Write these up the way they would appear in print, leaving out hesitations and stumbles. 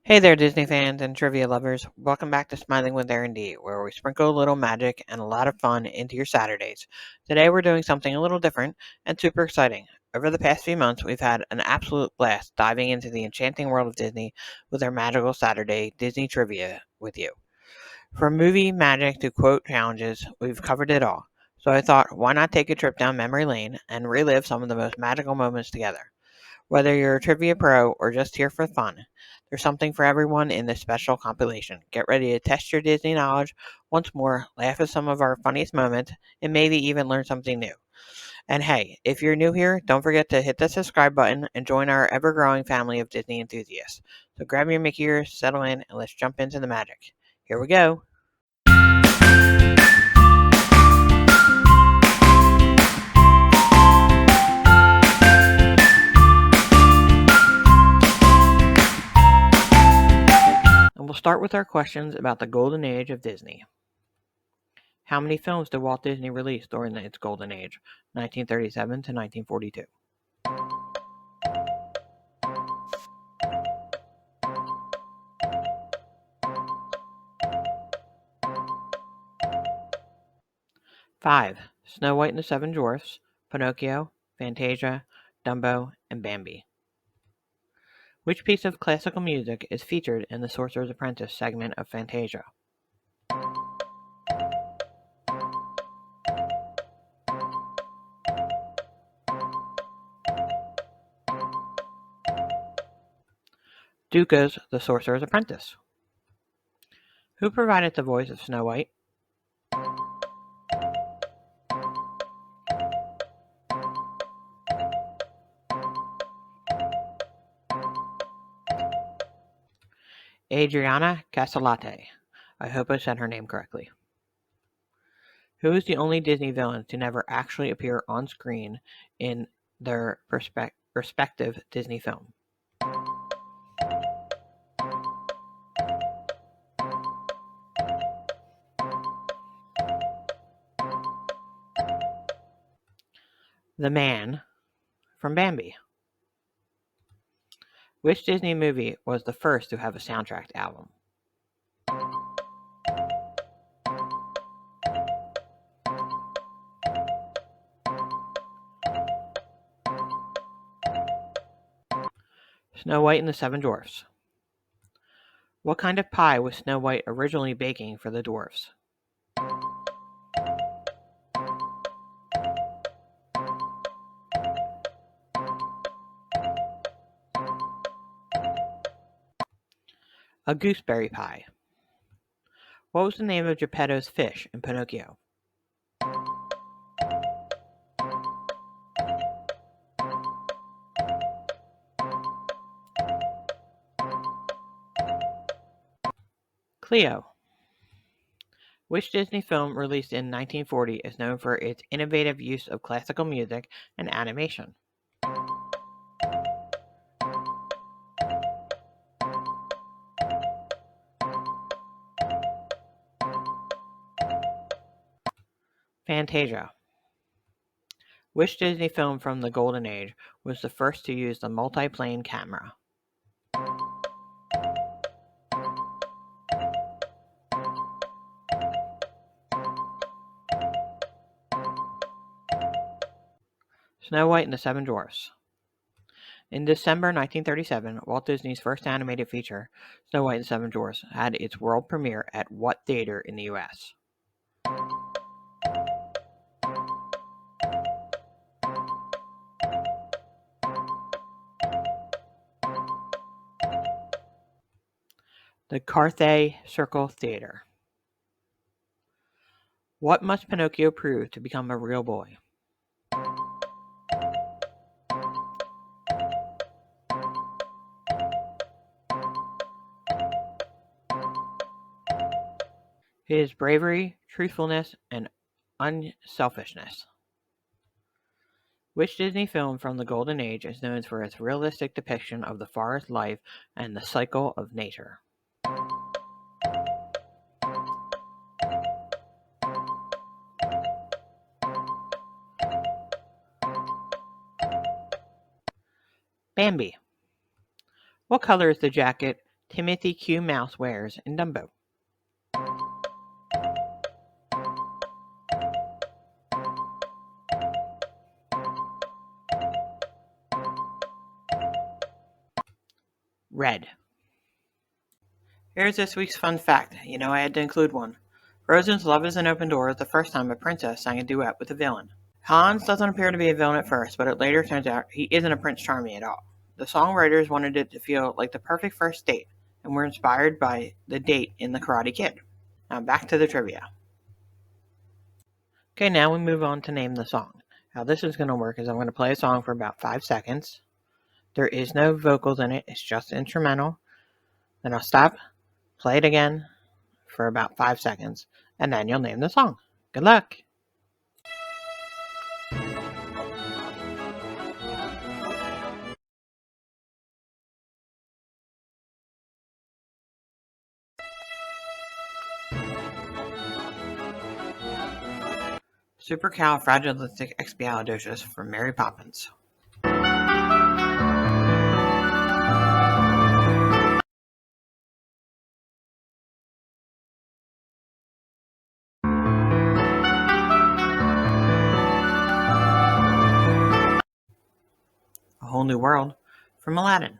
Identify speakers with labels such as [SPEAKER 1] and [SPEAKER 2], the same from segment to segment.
[SPEAKER 1] Hey there, Disney fans and trivia lovers. Welcome back to Smiling with Aaron D, where we sprinkle a little magic and a lot of fun into your Saturdays. Today, we're doing something a little different and super exciting. Over the past few months, we've had an absolute blast diving into the enchanting world of Disney with our magical Saturday Disney trivia with you. From movie magic to quote challenges, we've covered it all. So I thought, why not take a trip down memory lane and relive some of the most magical moments together? Whether you're a trivia pro or just here for fun, there's something for everyone in this special compilation. Get ready to test your Disney knowledge once more, laugh at some of our funniest moments, and maybe even learn something new. And hey, if you're new here, don't forget to hit the subscribe button and join our ever growing family of Disney enthusiasts. So grab your Mickey ears, settle in, and let's jump into the magic. Here we go. And we'll start with our questions about the golden age of Disney. How many films did Walt Disney release during its golden age, 1937 to 1942? 5. Snow White and the Seven Dwarfs, Pinocchio, Fantasia, Dumbo, and Bambi. Which piece of classical music is featured in the Sorcerer's Apprentice segment of Fantasia? Duca's The Sorcerer's Apprentice. Who provided the voice of Snow White? Adriana Castellate. I hope I said her name correctly. Who is the only Disney villain to never actually appear on screen in their respective Disney film? The man from Bambi. Which Disney movie was the first to have a soundtrack album? Snow White and the Seven Dwarfs. What kind of pie was Snow White originally baking for the dwarfs? A gooseberry pie. What was the name of Geppetto's fish in Pinocchio? Cleo. Which Disney film released in 1940 is known for its innovative use of classical music and animation? Fantasia. Which Disney film from the Golden Age was the first to use the multi-plane camera? Snow White and the Seven Dwarfs. In December 1937, Walt Disney's first animated feature, Snow White and the Seven Dwarfs, had its world premiere at what theater in the U.S.? The Carthay Circle Theater. What must Pinocchio prove to become a real boy? His bravery, truthfulness, and unselfishness. Which Disney film from the Golden Age is known for its realistic depiction of the forest life and the cycle of nature? Bambi. What color is the jacket Timothy Q. Mouse wears in Dumbo. Red. Here's this week's fun fact. I had to include one. Frozen's Love is an Open Door is the first time a princess sang a duet with a villain. Hans doesn't appear to be a villain at first, but it later turns out he isn't a Prince Charming at all. The songwriters wanted it to feel like the perfect first date, and were inspired by the date in The Karate Kid. Now back to the trivia. Okay, now we move on to name the song. How this is going to work is I'm going to play a song for about 5 seconds. There is no vocals in it, it's just instrumental. Then I'll stop, play it again for about 5 seconds, and then you'll name the song. Good luck! Supercalifragilisticexpialidocious from Mary Poppins. A Whole New World from Aladdin.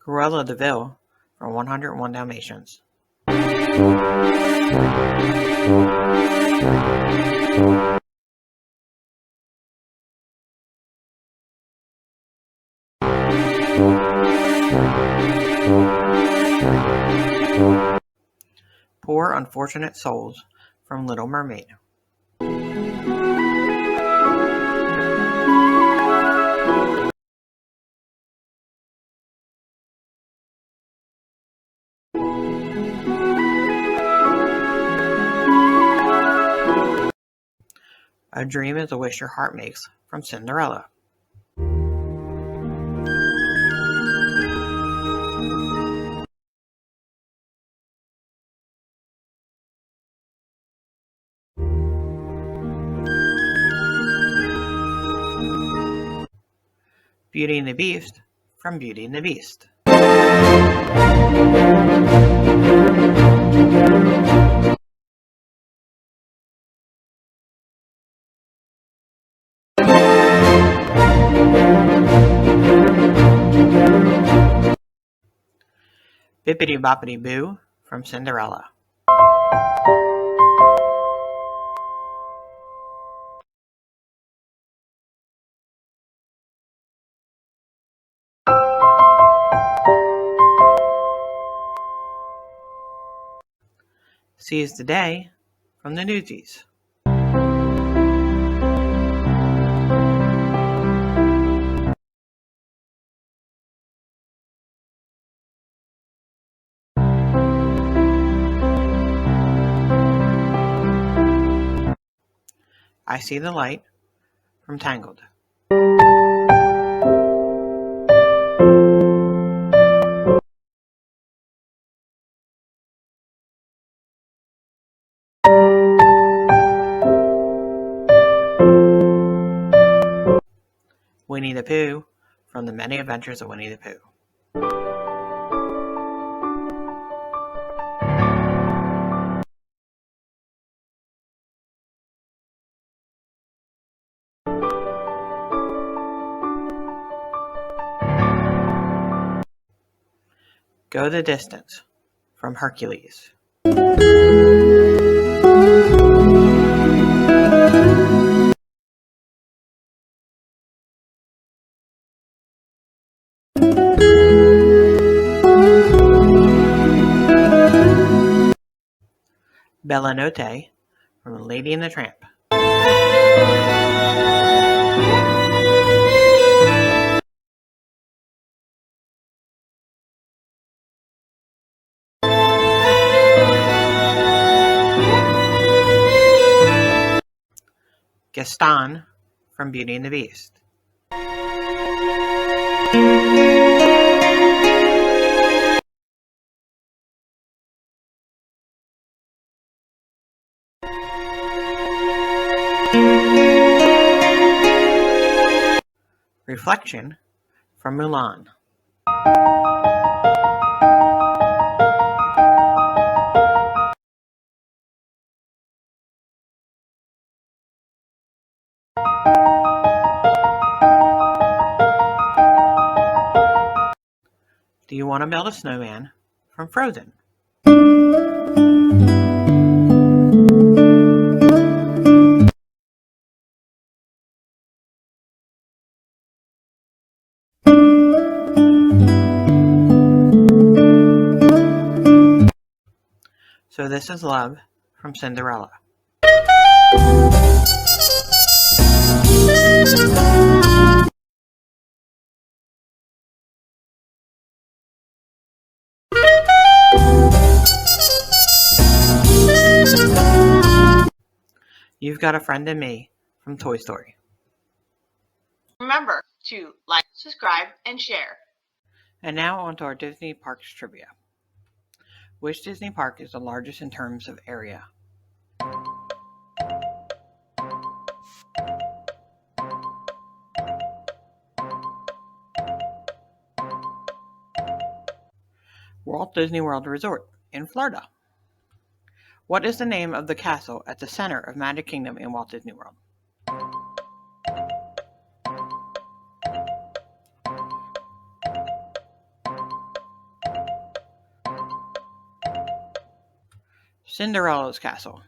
[SPEAKER 1] Cruella de Vil from 101 Dalmatians. Poor Unfortunate Souls from Little Mermaid. A Dream is a Wish Your Heart Makes from Cinderella. Beauty and the Beast from Beauty and the Beast. Bippity Boppity Boo from Cinderella. Seize the Day from the Newsies. I See the Light from Tangled. Winnie the Pooh from The Many Adventures of Winnie the Pooh. Go the Distance from Hercules. Bella Notte from Lady and the Tramp. Gaston from Beauty and the Beast. Reflection from Mulan. Do you want to build a snowman? From Frozen. So This Is Love from Cinderella. You've Got a Friend in Me from Toy Story.
[SPEAKER 2] Remember to like, subscribe, and share.
[SPEAKER 1] And now on to our Disney Parks trivia. Which Disney park is the largest in terms of area? Walt Disney World Resort in Florida. What is the name of the castle at the center of Magic Kingdom in Walt Disney World? Cinderella's Castle.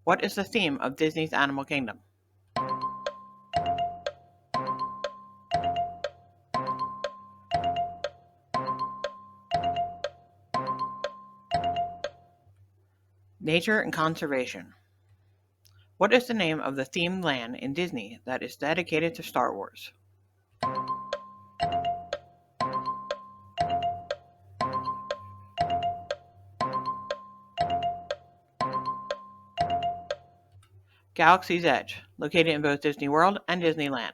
[SPEAKER 1] What is the theme of Disney's Animal Kingdom? Nature and Conservation. What is the name of the themed land in Disney that is dedicated to Star Wars? Galaxy's Edge, located in both Disney World and Disneyland.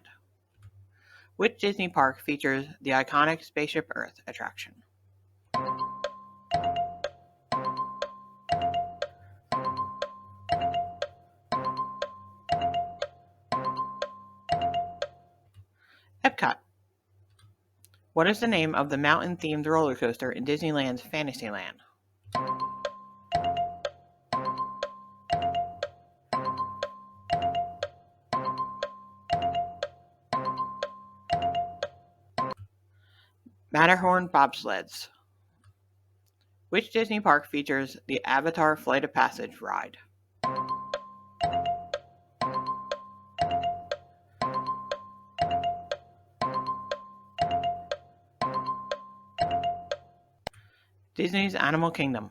[SPEAKER 1] Which Disney park features the iconic Spaceship Earth attraction? Epcot. What is the name of the mountain-themed roller coaster in Disneyland's Fantasyland? Matterhorn bobsleds. Which Disney park features the Avatar Flight of Passage ride? Disney's Animal Kingdom.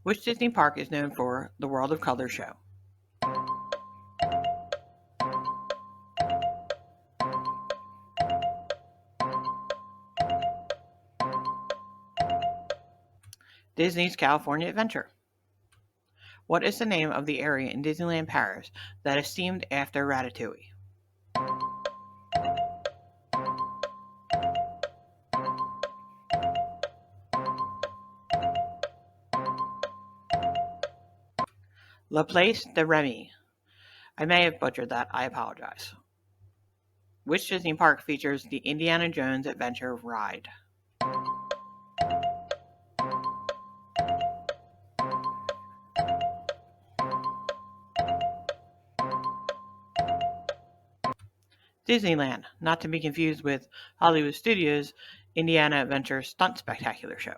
[SPEAKER 1] Which Disney park is known for the World of Color show? Disney's California Adventure. What is the name of the area in Disneyland Paris that is themed after Ratatouille? La Place de Remy. I may have butchered that, I apologize. Which Disney park features the Indiana Jones Adventure ride? Disneyland, not to be confused with Hollywood Studios' Indiana Adventure Stunt Spectacular show.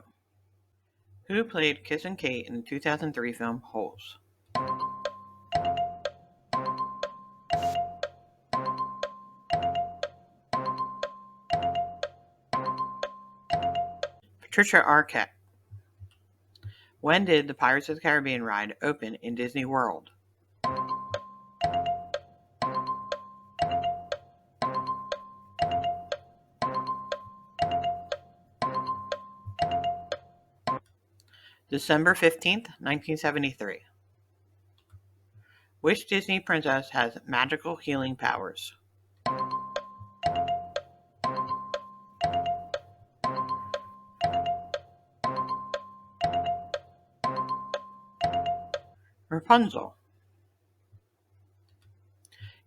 [SPEAKER 1] Who played Kissin' Kate in the 2003 film Holes? Patricia Arquette. When did the Pirates of the Caribbean ride open in Disney World? December 15th, 1973. Which Disney princess has magical healing powers? Rapunzel.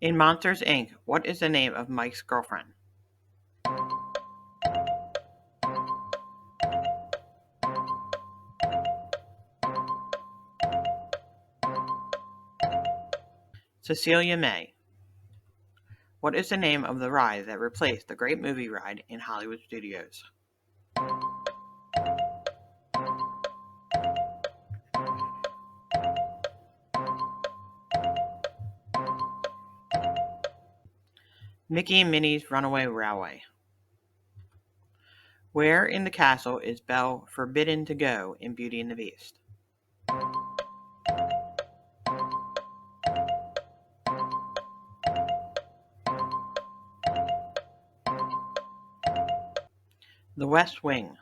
[SPEAKER 1] In Monsters, Inc., what is the name of Mike's girlfriend? Cecilia May. What is the name of the ride that replaced the Great Movie Ride in Hollywood studios? Mickey and Minnie's Runaway Railway. Where in the castle is Belle forbidden to go in Beauty and the Beast? The West Wing.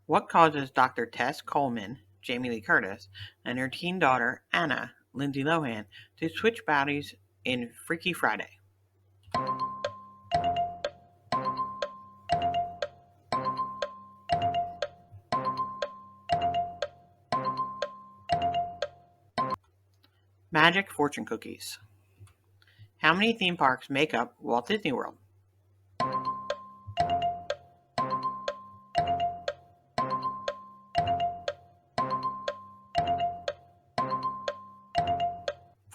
[SPEAKER 1] What causes Dr. Tess Coleman, Jamie Lee Curtis, and her teen daughter, Anna, Lindsay Lohan, to switch bodies in Freaky Friday? Magic Fortune Cookies. How many theme parks make up Walt Disney World?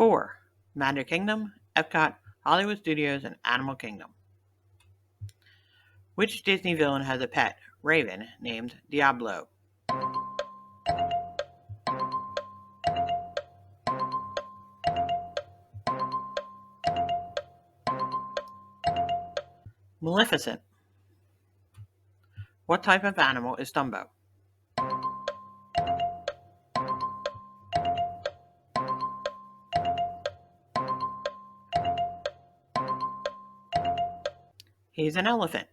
[SPEAKER 1] 4. Magic Kingdom, Epcot, Hollywood Studios, and Animal Kingdom. Which Disney villain has a pet, Raven, named Diablo? Maleficent. What type of animal is Dumbo? He's an elephant.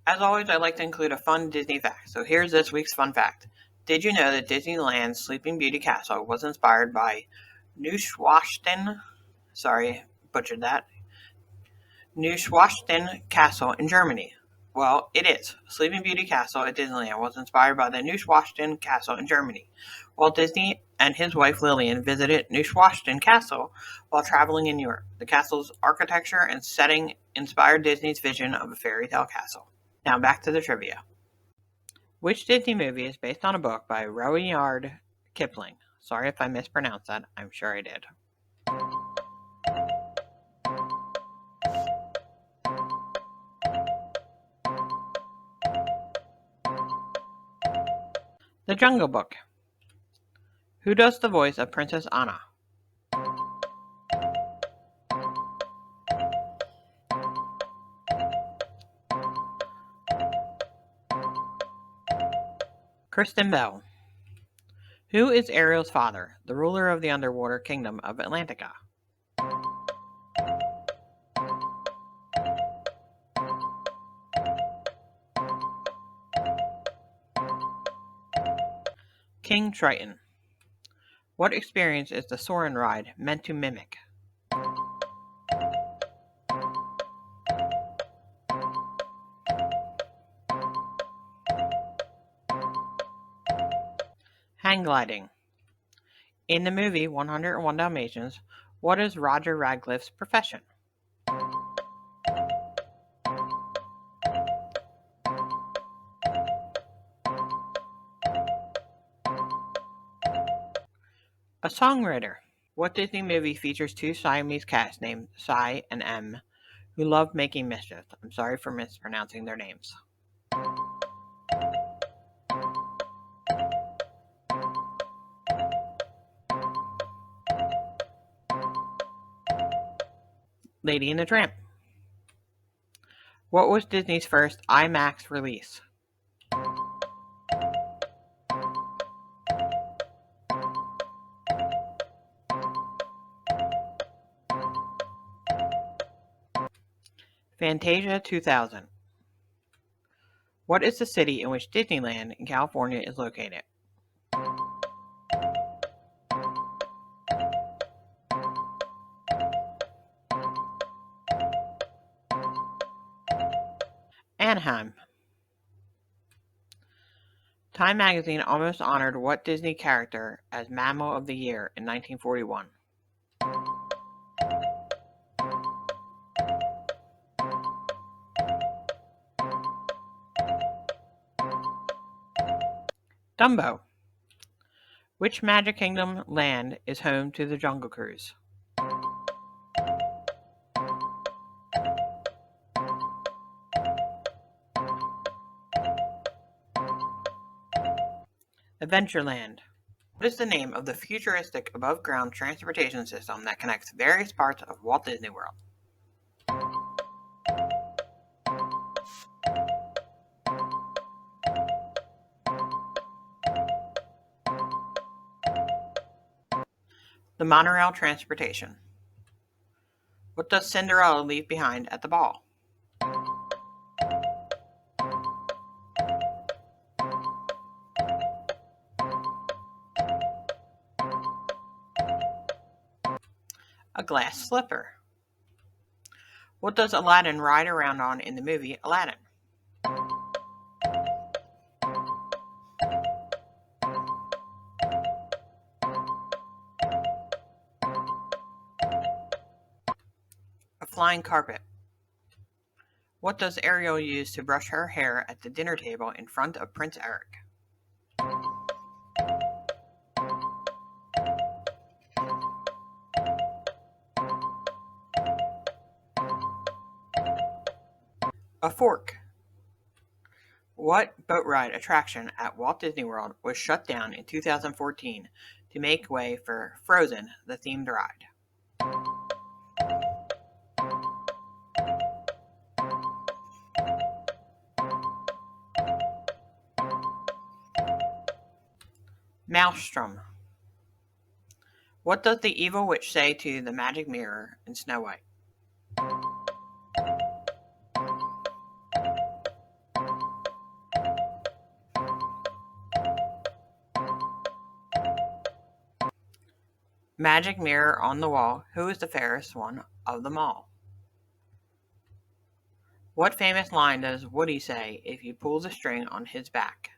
[SPEAKER 1] As always, I like to include a fun Disney fact, so here's this week's fun fact. Did you know that Disneyland's Sleeping Beauty Castle was inspired by Neuschwanstein? Sorry, butchered that. Neuschwanstein Castle in Germany. Well, it is. Sleeping Beauty Castle at Disneyland was inspired by the Neuschwanstein Castle in Germany. Walt Disney and his wife Lillian visited Neuschwanstein Castle while traveling in Europe. The castle's architecture and setting inspired Disney's vision of a fairy tale castle. Now back to the trivia. Which Disney movie is based on a book by Rudyard Kipling? Sorry if I mispronounced that. I'm sure I did. The Jungle Book. Who does the voice of Princess Anna? Kristen Bell. Who is Ariel's father, the ruler of the underwater kingdom of Atlantica? King Triton. What experience is the Soarin' ride meant to mimic? Hang gliding. In the movie 101 Dalmatians, what is Roger Radcliffe's profession? A songwriter. What Disney movie features two Siamese cats named Si and Em who love making mischief? I'm sorry for mispronouncing their names. Lady and the Tramp. What was Disney's first IMAX release? Fantasia 2000. What is the city in which Disneyland in California is located? Anaheim. Time magazine almost honored what Disney character as Mammal of the Year in 1941? Dumbo. Which Magic Kingdom land is home to the Jungle Cruise? Adventureland. What is the name of the futuristic above-ground transportation system that connects various parts of Walt Disney World? The monorail transportation. What does Cinderella leave behind at the ball? A glass slipper. What does Aladdin ride around on in the movie Aladdin? A flying carpet. What does Ariel use to brush her hair at the dinner table in front of Prince Eric? A fork. What boat ride attraction at Walt Disney World was shut down in 2014 to make way for Frozen, the themed ride? Maelstrom. What does the evil witch say to the magic mirror in Snow White? Magic mirror on the wall, who is the fairest one of them all? What famous line does Woody say if you pull the string on his back?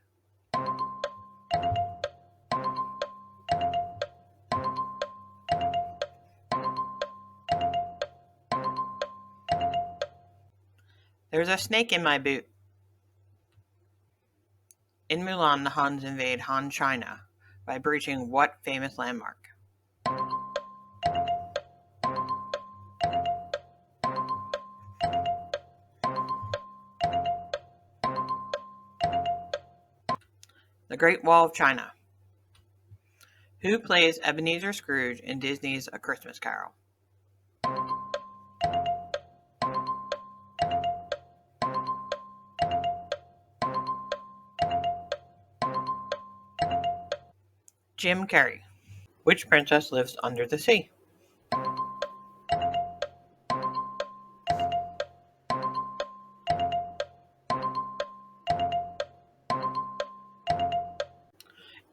[SPEAKER 1] There's a snake in my boot. In Mulan, the Huns invade Han China by breaching what famous landmark? The Great Wall of China. Who plays Ebenezer Scrooge in Disney's A Christmas Carol? Jim Carrey. Which princess lives under the sea?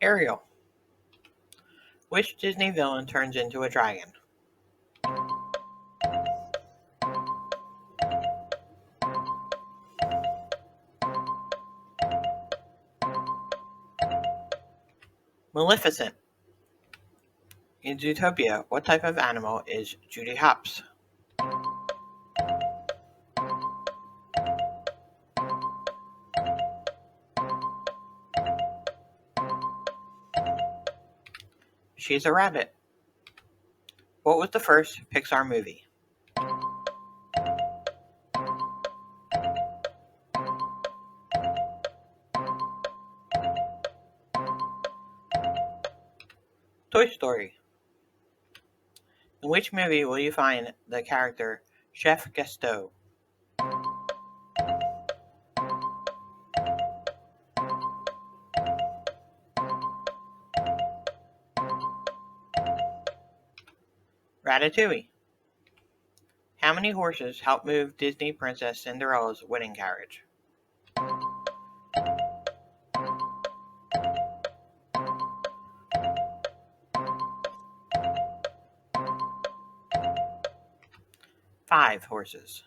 [SPEAKER 1] Ariel. Which Disney villain turns into a dragon? Maleficent. In Zootopia, what type of animal is Judy Hopps? She's a rabbit. What was the first Pixar movie? Toy Story. In which movie will you find the character Chef Gusteau? 'Ratatouille'. How many horses help move Disney Princess Cinderella's wedding carriage? 5 horses.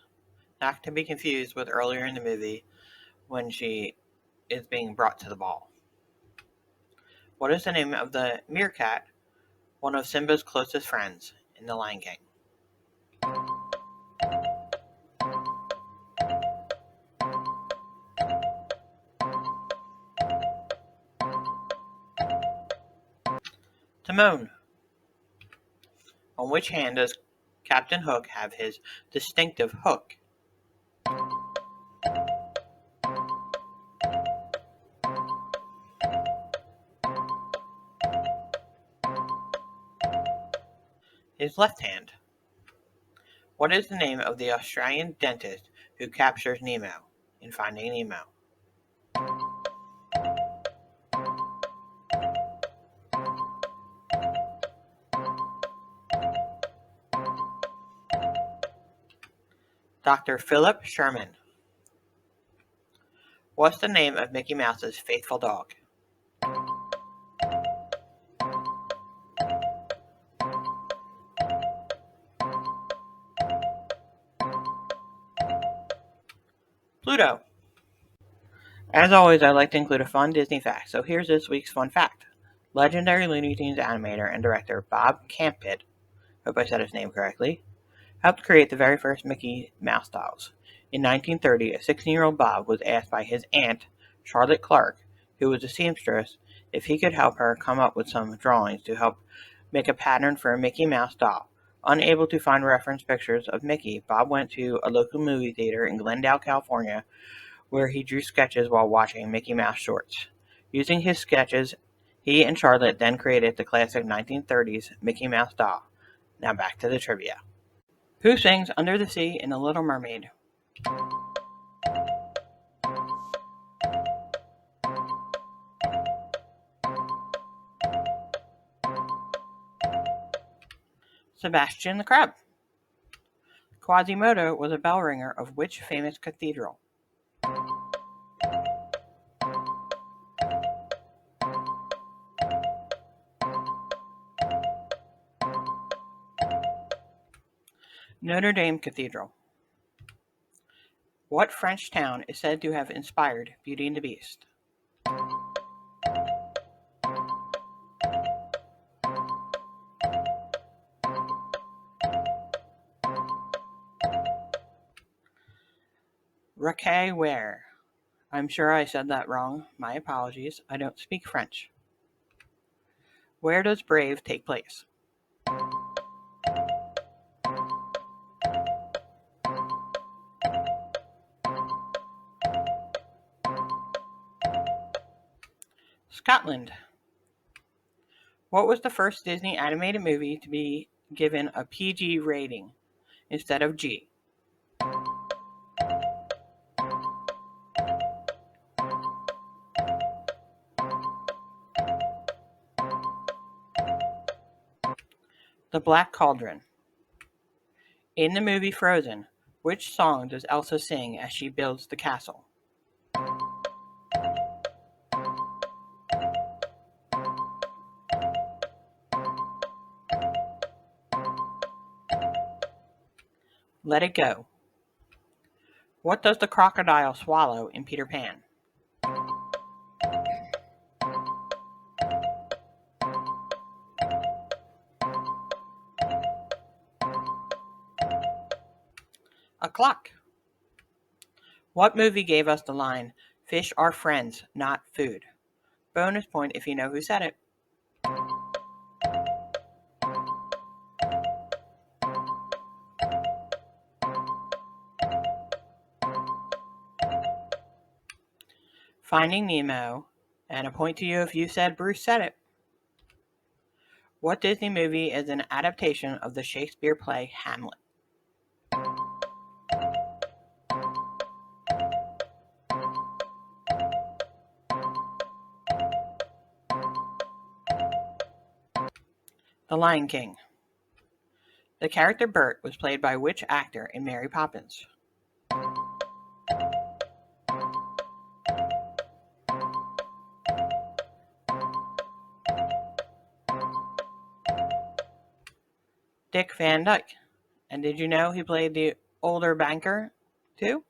[SPEAKER 1] Not to be confused with earlier in the movie when she is being brought to the ball. What is the name of the meerkat, one of Simba's closest friends, in The Lion King? Timon. On which hand does Captain Hook have his distinctive hook? His left hand. What is the name of the Australian dentist who captures Nemo in Finding Nemo? Dr. Philip Sherman. What's the name of Mickey Mouse's faithful dog? Pluto. As always, I like to include a fun Disney fact, so here's this week's fun fact. Legendary Looney Tunes animator and director Bob Campit, hope I said his name correctly, helped create the very first Mickey Mouse dolls. In 1930, a 16-year-old Bob was asked by his aunt, Charlotte Clark, who was a seamstress, if he could help her come up with some drawings to help make a pattern for a Mickey Mouse doll. Unable to find reference pictures of Mickey, Bob went to a local movie theater in Glendale, California, where he drew sketches while watching Mickey Mouse shorts. Using his sketches, he and Charlotte then created the classic 1930s Mickey Mouse doll. Now back to the trivia. Who sings Under the Sea in The Little Mermaid? Sebastian the Crab. Quasimodo was a bell ringer of which famous cathedral? Notre Dame Cathedral. What French town is said to have inspired Beauty and the Beast? Ware. I'm sure I said that wrong. My apologies. I don't speak French. Where does Brave take place? Scotland. What was the first Disney animated movie to be given a PG rating instead of G? The Black Cauldron. In the movie Frozen, which song does Elsa sing as she builds the castle? Let It Go. What does the crocodile swallow in Peter Pan? A clock. What movie gave us the line, "Fish are friends, not food"? Bonus point if you know who said it. Finding Nemo, and a point to you if you said Bruce said it. What Disney movie is an adaptation of the Shakespeare play Hamlet? The Lion King. The character Bert was played by which actor in Mary Poppins? Dick Van Dyke. And did you know he played the older banker too?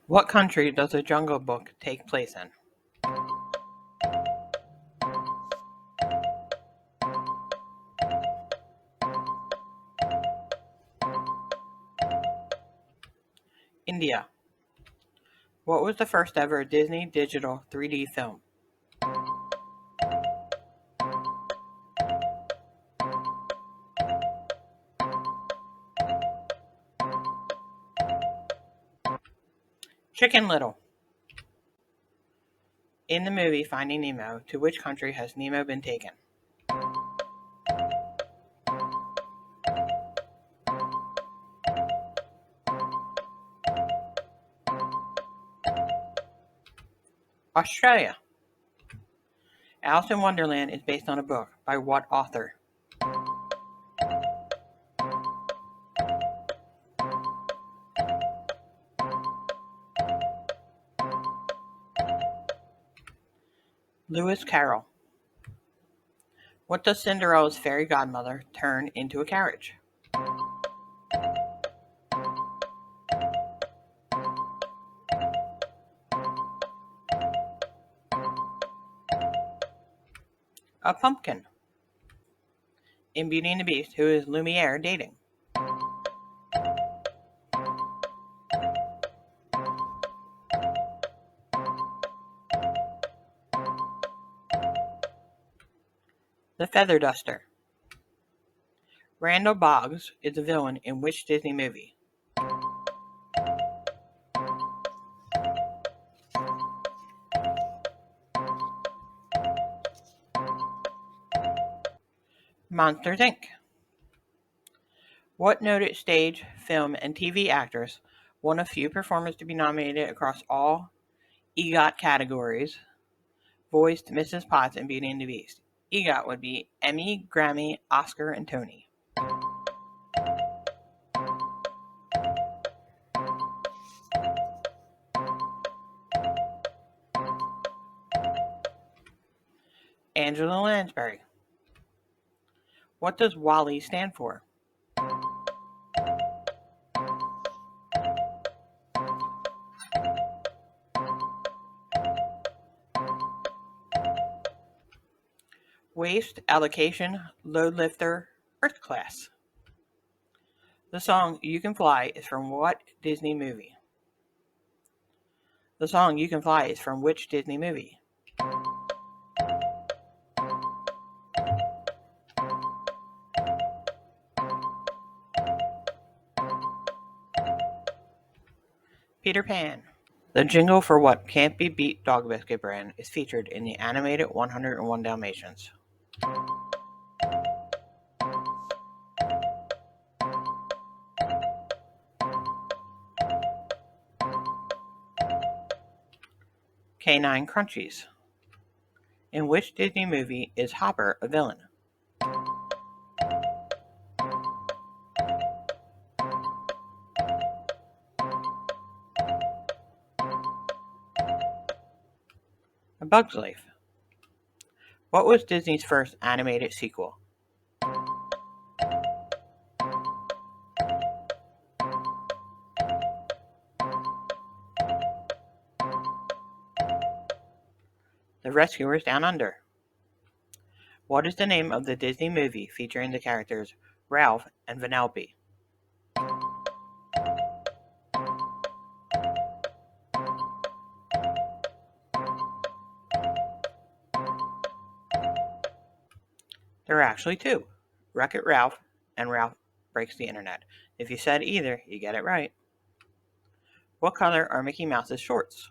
[SPEAKER 1] What country does The Jungle Book take place in? Idea. What was the first ever Disney digital 3D film? Chicken Little. In the movie Finding Nemo, to which country has Nemo been taken? Australia. Alice in Wonderland is based on a book by what author? Lewis Carroll. What does Cinderella's fairy godmother turn into a carriage? A pumpkin. In Beauty and the Beast, who is Lumiere dating? The Feather Duster. Randall Boggs is a villain in which Disney movie? Monsters Inc. What noted stage, film, and TV actress, one of few performers to be nominated across all EGOT categories, voiced Mrs. Potts in Beauty and the Beast? EGOT would be Emmy, Grammy, Oscar, and Tony. Angela Lansbury. What does WALL-E stand for? Waste, allocation, load lifter, earth class. The song You Can Fly is from what Disney movie? The song You Can Fly is from which Disney movie? Peter Pan. The jingle for what Can't Be Beat dog biscuit brand is featured in the animated 101 Dalmatians. Canine Crunchies. In which Disney movie is Hopper a villain? A Bug's Life. What was Disney's first animated sequel? The Rescuers Down Under. What is the name of the Disney movie featuring the characters Ralph and Vanellope? There are actually two, Wreck-It Ralph and Ralph Breaks the Internet. If you said either, you get it right. What color are Mickey Mouse's shorts?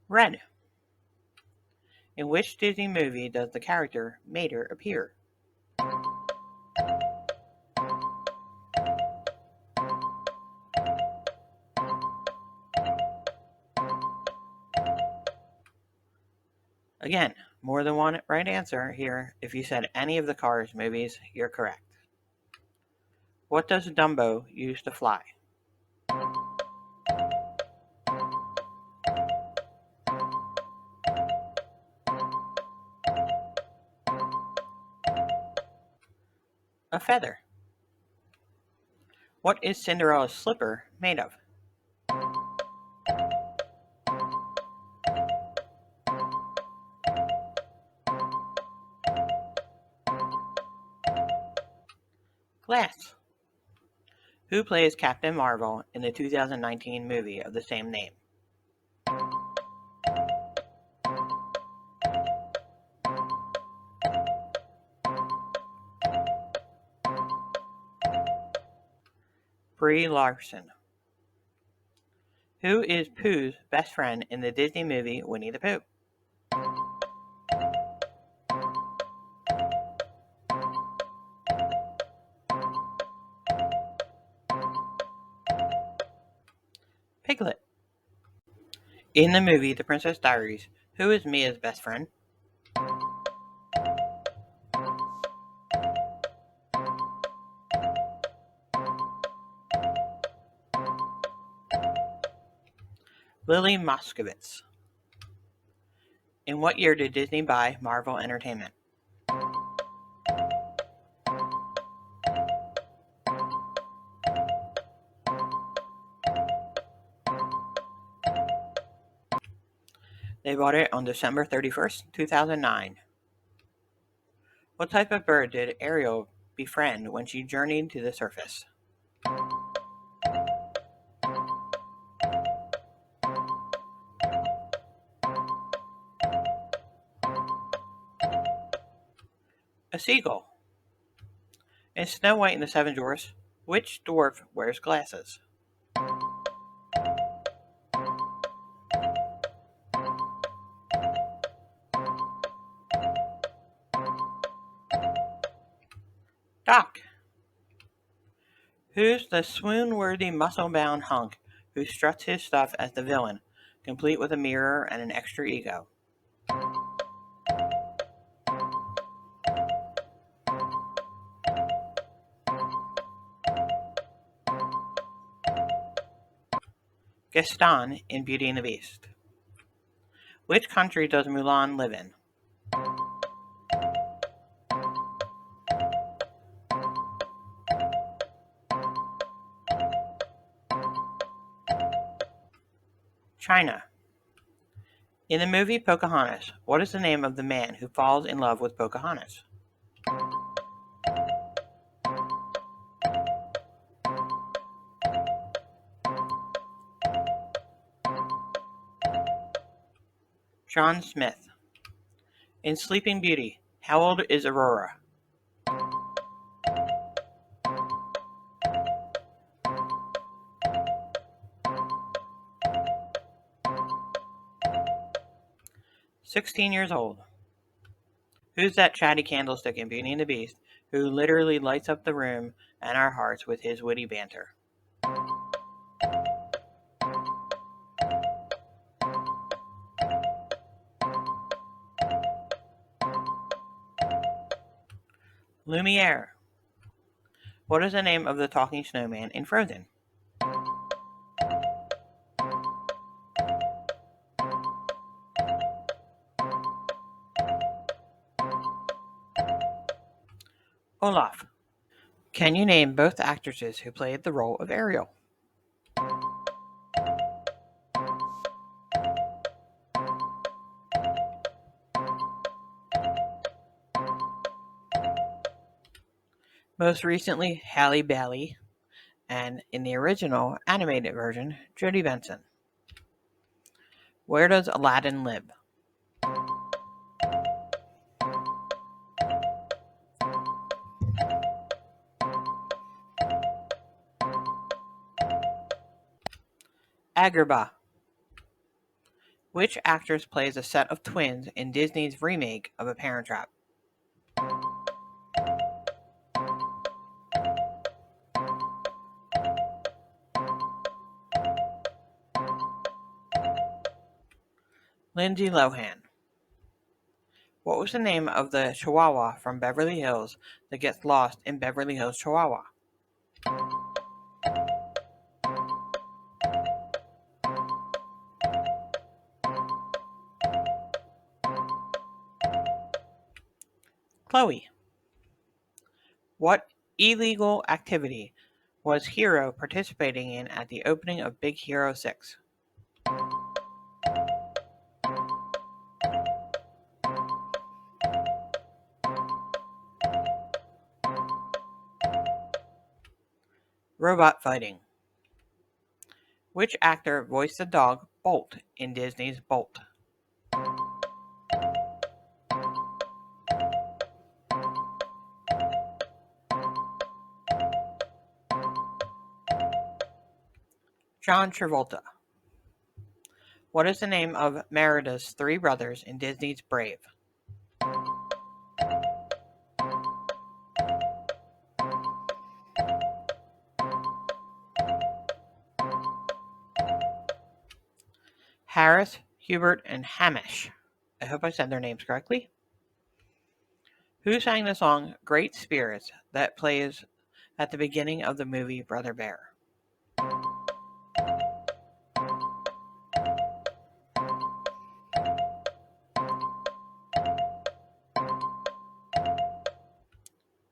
[SPEAKER 1] Red. In which Disney movie does the character Mater appear? Again, more than one right answer here. If you said any of the Cars movies, you're correct. What does Dumbo use to fly? A feather. What is Cinderella's slipper made of? Glass. Who plays Captain Marvel in the 2019 movie of the same name? Brie Larson. Who is Pooh's best friend in the Disney movie Winnie the Pooh? Piglet. In the movie The Princess Diaries, who is Mia's best friend? Lily Moskowitz. In what year did Disney buy Marvel Entertainment? They bought it on December 31st, 2009. What type of bird did Ariel befriend when she journeyed to the surface? A seagull. In Snow White and the Seven Dwarfs, which dwarf wears glasses? Doc. Who's the swoon-worthy muscle-bound hunk who struts his stuff as the villain, complete with a mirror and an extra ego? Gaston in Beauty and the Beast. Which country does Mulan live in? China. In the movie Pocahontas, what is the name of the man who falls in love with Pocahontas? John Smith. In Sleeping Beauty, how old is Aurora? "16 years old." Who's that chatty candlestick in Beauty and the Beast who literally lights up the room and our hearts with his witty banter? Lumiere. What is the name of the talking snowman in Frozen? Olaf. Can you name both actresses who played the role of Ariel? Most recently, Halle Bailey, and in the original animated version, Jodie Benson. Where does Aladdin live? Agrabah. Which actress plays a set of twins in Disney's remake of A Parent Trap? Lindsay Lohan. What was the name of the Chihuahua from Beverly Hills that gets lost in Beverly Hills, Chihuahua? Chloe. What illegal activity was Hero participating in at the opening of Big Hero 6? Robot fighting. Which actor voiced the dog Bolt in Disney's Bolt? John Travolta. What is the name of Merida's three brothers in Disney's Brave? Harris, Hubert, and Hamish. I hope I said their names correctly. Who sang the song Great Spirits that plays at the beginning of the movie Brother Bear?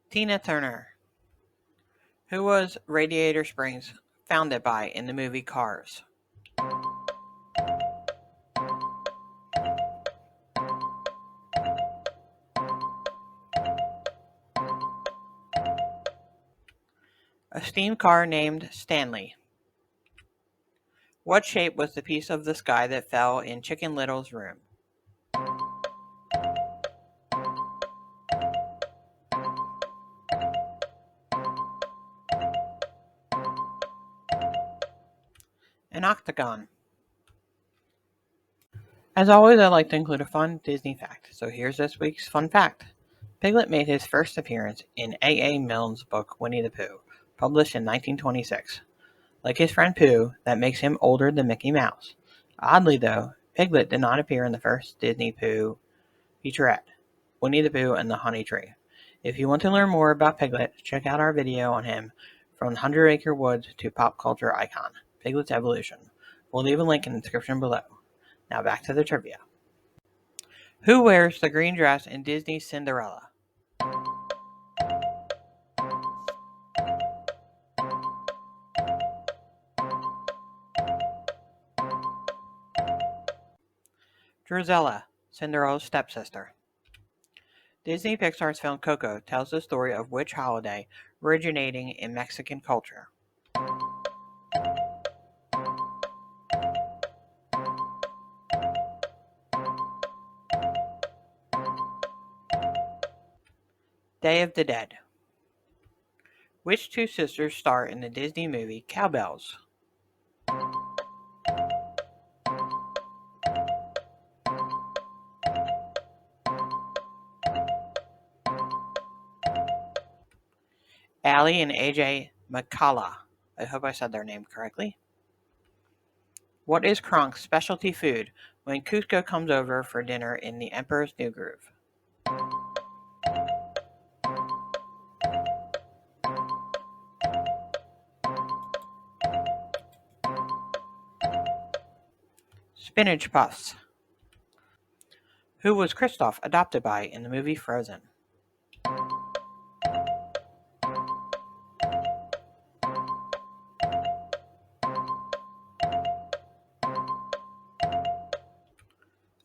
[SPEAKER 1] Tina Turner. Who was Radiator Springs founded by in the movie Cars? A steam car named Stanley. What shape was the piece of the sky that fell in Chicken Little's room? An octagon. As always, I like to include a fun Disney fact, so here's this week's fun fact. Piglet made his first appearance in A. A. Milne's book Winnie the Pooh, published in 1926. Like his friend Pooh, that makes him older than Mickey Mouse. Oddly, though, Piglet did not appear in the first Disney Pooh featurette, Winnie the Pooh and the Honey Tree. If you want to learn more about Piglet, check out our video on him, from the Hundred Acre Woods to pop culture icon, Piglet's evolution. We'll leave a link in the description below. Now back to the trivia. Who wears the green dress in Disney's Cinderella? Drizella, Cinderella's stepsister. Disney Pixar's film Coco tells the story of which holiday originating in Mexican culture? Day of the Dead. Which two sisters star in the Disney movie Cowbells? Allie and AJ McCullough. I hope I said their name correctly. What is Kronk's specialty food when Kuzco comes over for dinner in the Emperor's New Groove? Spinach puffs. Who was Kristoff adopted by in the movie Frozen?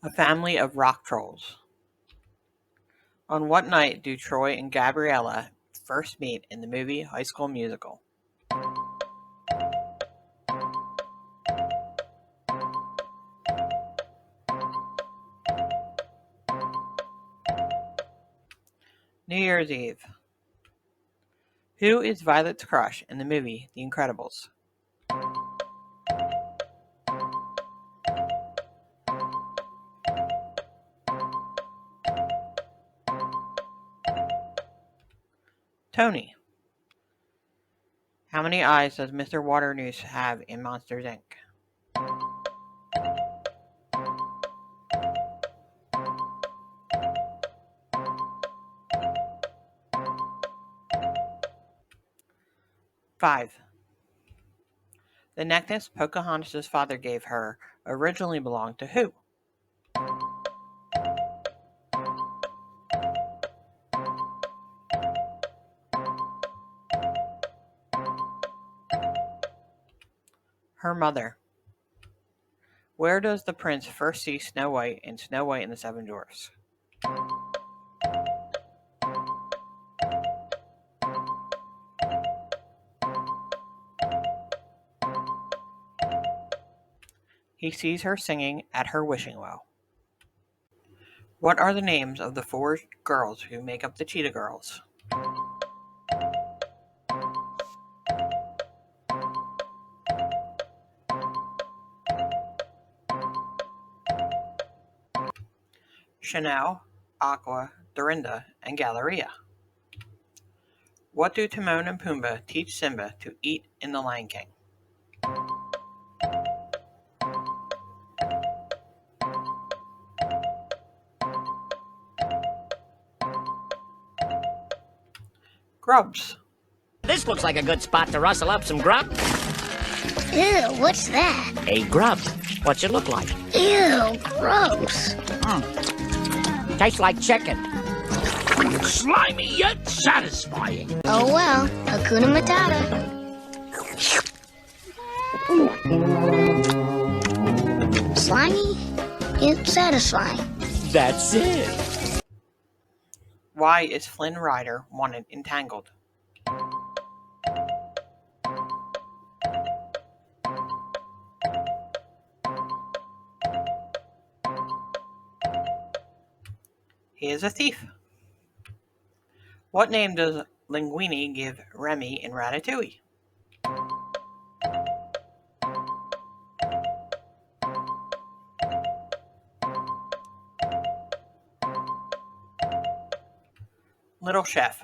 [SPEAKER 1] A family of rock trolls. On what night do Troy and Gabriella first meet in the movie High School Musical? New Year's Eve. Who is Violet's crush in the movie The Incredibles? Tony. How many eyes does Mr. Waternoose have in Monsters, Inc.? 5. The necklace Pocahontas' father gave her originally belonged to who? Her mother. Where does the prince first see Snow White in Snow White and the Seven Dwarfs? He sees her singing at her wishing well. What are the names of the four girls who make up the Cheetah Girls? Chanel, Aqua, Dorinda, and Galleria. What do Timon and Pumbaa teach Simba to eat in The Lion King? Grubs.
[SPEAKER 3] This looks like a good spot to rustle up some grub.
[SPEAKER 4] Ew, what's that?
[SPEAKER 3] A grub. What's it look like?
[SPEAKER 4] Ew, gross.
[SPEAKER 3] Tastes like chicken. Slimy yet satisfying.
[SPEAKER 4] Oh well, Hakuna Matata. Slimy yet satisfying.
[SPEAKER 3] That's it.
[SPEAKER 1] Why is Flynn Rider wanted entangled? He is a thief. What name does Linguini give Remy in Ratatouille? Little Chef.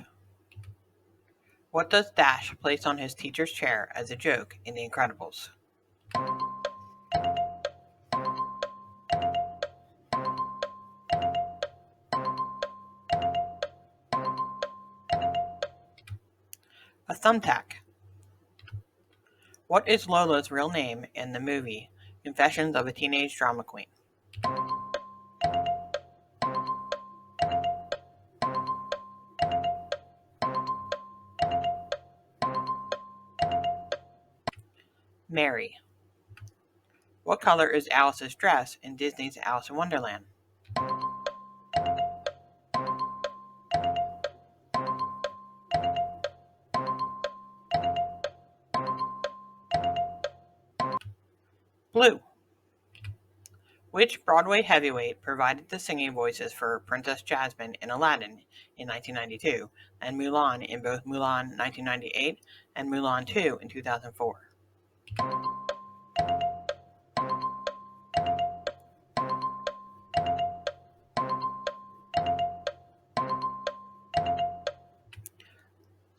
[SPEAKER 1] What does Dash place on his teacher's chair as a joke in The Incredibles? A thumbtack. What is Lola's real name in the movie Confessions of a Teenage Drama Queen? Mary. What color is Alice's dress in Disney's Alice in Wonderland? Blue. Which Broadway heavyweight provided the singing voices for Princess Jasmine in Aladdin in 1992 and Mulan in both Mulan 1998 and Mulan 2 in 2004?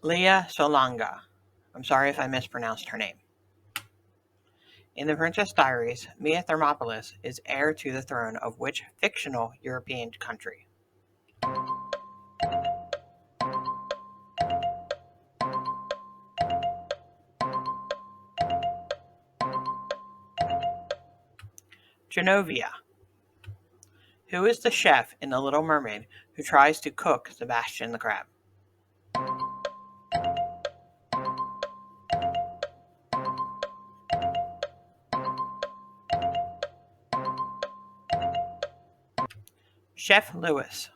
[SPEAKER 1] Lea Solanga. I'm sorry if I mispronounced her name. In The Princess Diaries, Mia Thermopolis is heir to the throne of which fictional European country? Genovia. Who is the chef in The Little Mermaid who tries to cook Sebastian the Crab? Chef Lewis.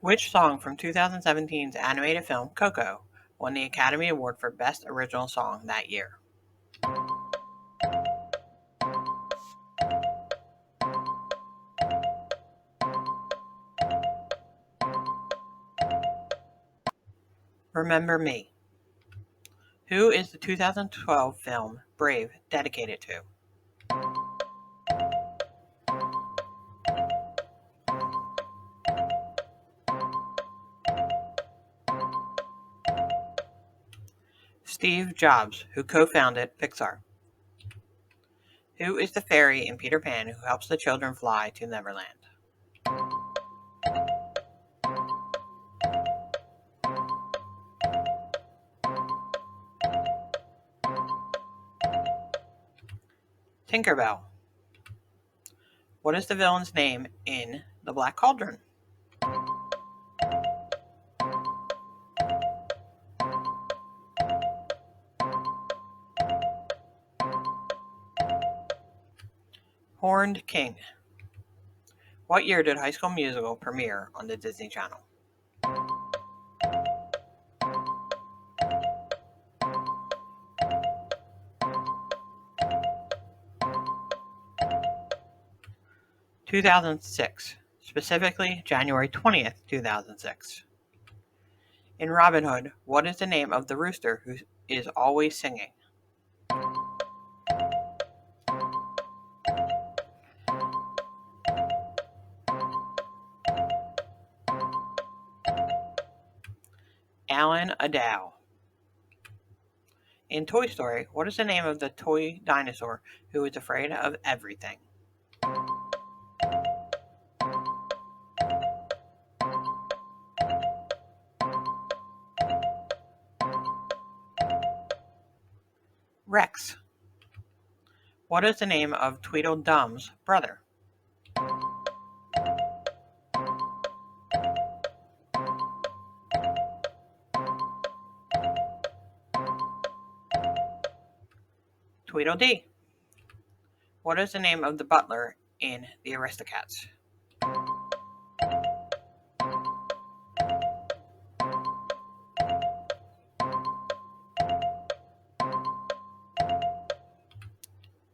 [SPEAKER 1] Which song from 2017's animated film Coco won the Academy Award for Best Original Song that year? Remember Me. Who is the 2012 film Brave dedicated to? Steve Jobs, who co-founded Pixar. Who is the fairy in Peter Pan who helps the children fly to Neverland? Tinkerbell. What is the villain's name in The Black Cauldron? Horned King. What year did High School Musical premiere on the Disney Channel? 2006, specifically January 20th, 2006. In Robin Hood, what is the name of the rooster who is always singing? Alan Adow. In Toy Story, what is the name of the toy dinosaur who is afraid of everything? Rex. What is the name of Tweedledum's brother? Tweedledee. What is the name of the butler in The Aristocats?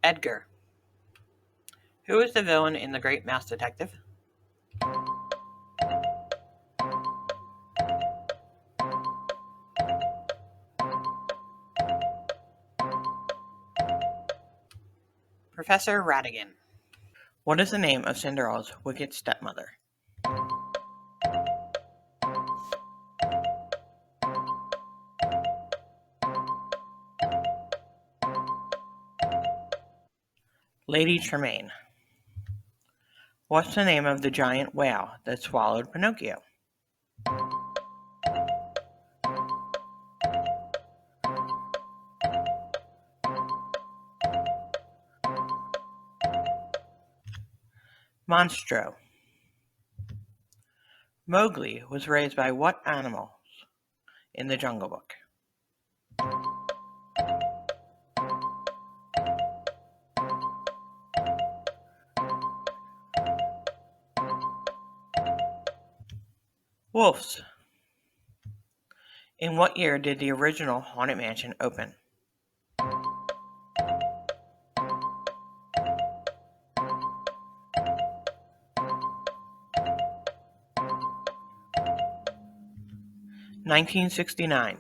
[SPEAKER 1] Edgar. Who is the villain in The Great Mouse Detective? Professor Ratigan. What is the name of Cinderella's wicked stepmother? Lady Tremaine. What's the name of the giant whale that swallowed Pinocchio? Monstro. Mowgli was raised by what animals in the Jungle Book? Wolves. In what year did the original Haunted Mansion open? (1969).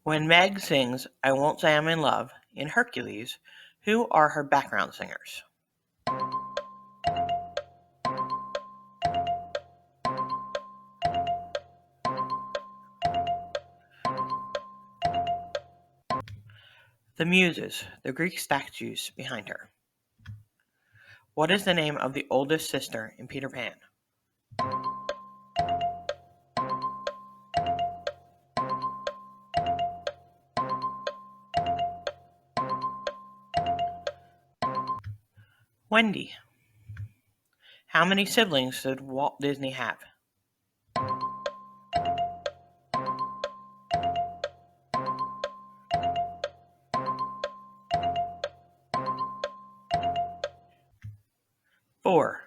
[SPEAKER 1] When Meg sings I Won't Say I'm in Love in Hercules, who are her background singers? The Muses, the Greek statues behind her. What is the name of the oldest sister in Peter Pan? Wendy. How many siblings did Walt Disney have? Four.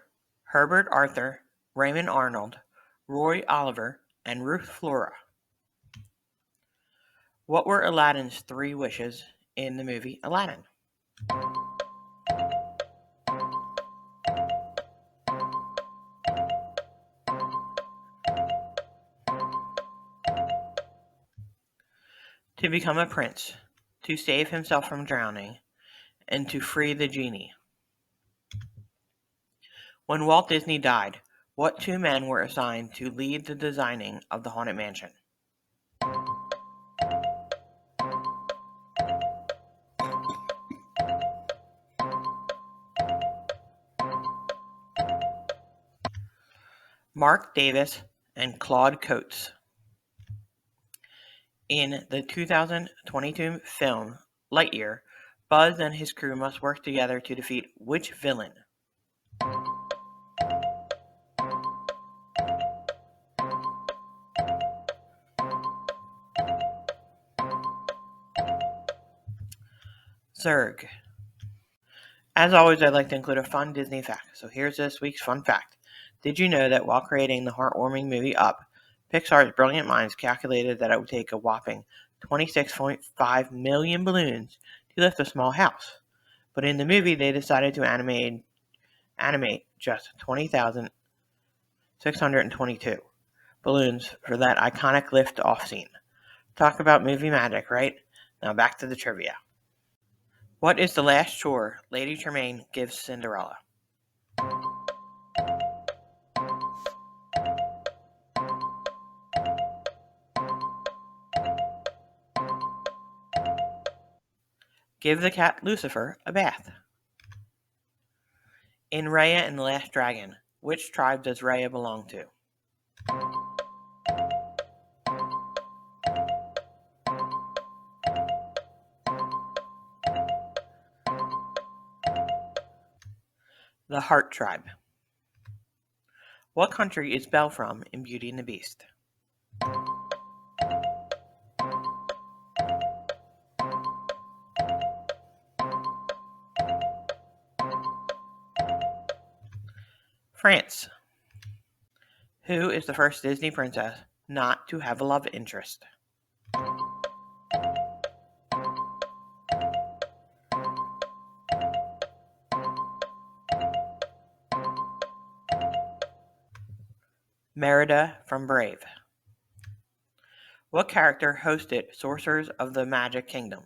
[SPEAKER 1] Herbert Arthur, Raymond Arnold, Roy Oliver, and Ruth Flora. What were Aladdin's 3 wishes in the movie Aladdin? To become a prince, to save himself from drowning, and to free the genie. When Walt Disney died, what 2 men were assigned to lead the designing of the Haunted Mansion? Mark Davis and Claude Coates. In the 2022 film Lightyear, Buzz and his crew must work together to defeat which villain? Zurg. As always, I'd like to include a fun Disney fact. So here's this week's fun fact. Did you know that while creating the heartwarming movie Up, Pixar's brilliant minds calculated that it would take a whopping 26.5 million balloons to lift a small house? But in the movie, they decided to animate Animate just 20,622 balloons for that iconic lift-off scene. Talk about movie magic, right? Now back to the trivia. What is the last chore Lady Tremaine gives Cinderella? Give the cat Lucifer a bath. In Raya and the Last Dragon, which tribe does Raya belong to? The Heart tribe. What country is Belle from in Beauty and the Beast? France. Who is the first Disney princess not to have a love interest? Merida from Brave. What character hosted Sorcerers of the Magic Kingdom?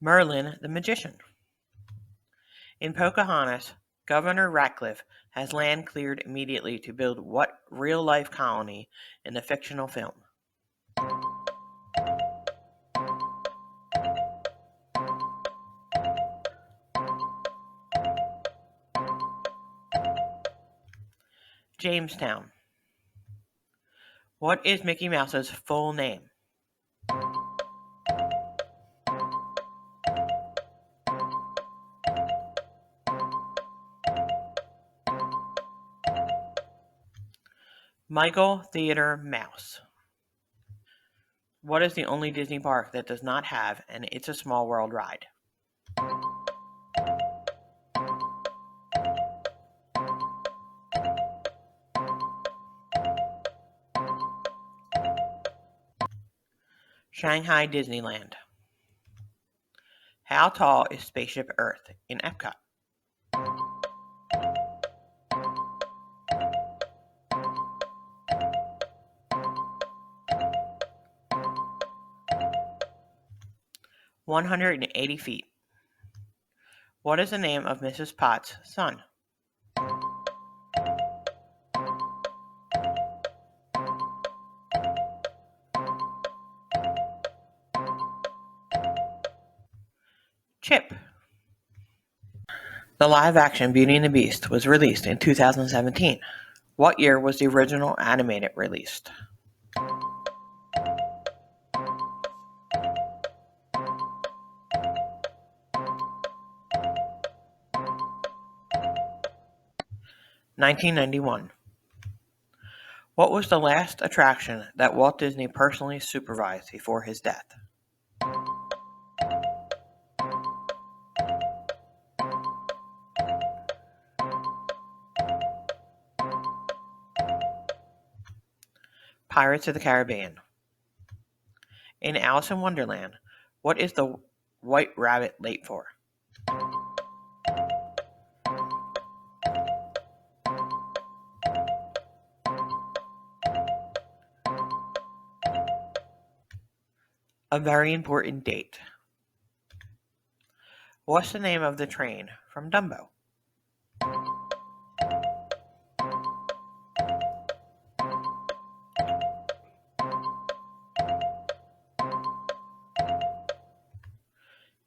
[SPEAKER 1] Merlin the Magician. In Pocahontas, Governor Ratcliffe has land cleared immediately to build what real-life colony in the fictional film? Jamestown. What is Mickey Mouse's full name? Michael Theodore Mouse. What is the only Disney park that does not have an It's a Small World ride? Shanghai Disneyland. How tall is Spaceship Earth in Epcot? (180 feet). What is the name of Mrs. Potts' son? Chip. The live-action Beauty and the Beast was released in 2017. What year was the original animated released? (1991). What was the last attraction that Walt Disney personally supervised before his death? Pirates of the Caribbean. In Alice in Wonderland, what is the White Rabbit late for? A very important date. What's the name of the train from Dumbo?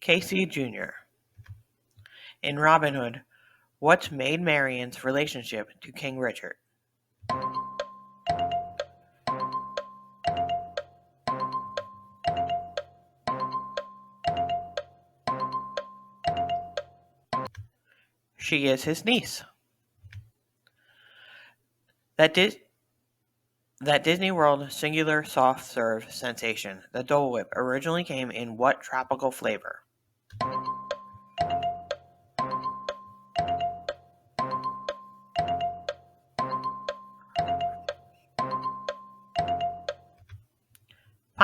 [SPEAKER 1] Casey Jr. In Robin Hood, what's Maid Marian's relationship to King Richard? She is his niece. That Disney World singular soft serve sensation, the Dole Whip, originally came in what tropical flavor?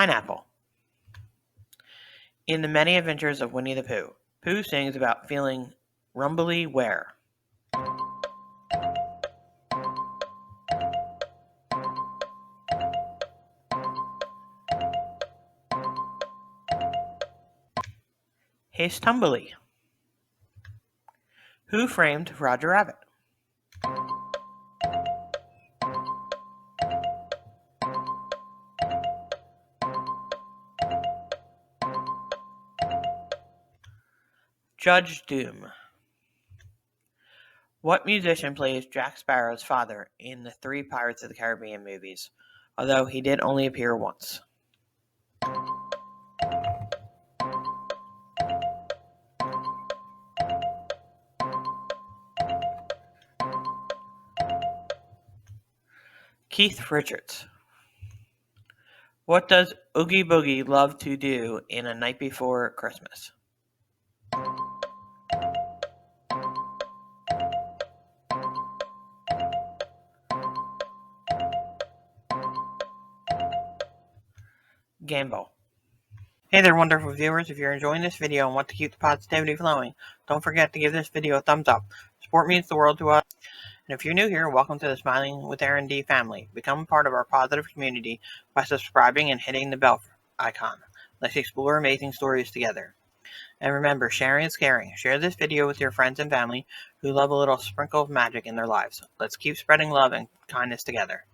[SPEAKER 1] Pineapple. In the many adventures of Winnie the Pooh, Pooh sings about feeling rumbly where? His tumbly. Who framed Roger Rabbit? Judge Doom. What musician plays Jack Sparrow's father in the three Pirates of the Caribbean movies, although he did only appear once? Keith Richards. What does Oogie Boogie love to do in A Night Before Christmas? Gamble. Hey there, wonderful viewers. If you're enjoying this video and want to keep the positivity flowing, don't forget to give this video a thumbs up. Support means the world to us. And if you're new here, welcome to the Smiling with Aaron D family. Become part of our positive community by subscribing and hitting the bell icon. Let's explore amazing stories together. And remember, sharing is caring. Share this video with your friends and family who love a little sprinkle of magic in their lives. Let's keep spreading love and kindness together.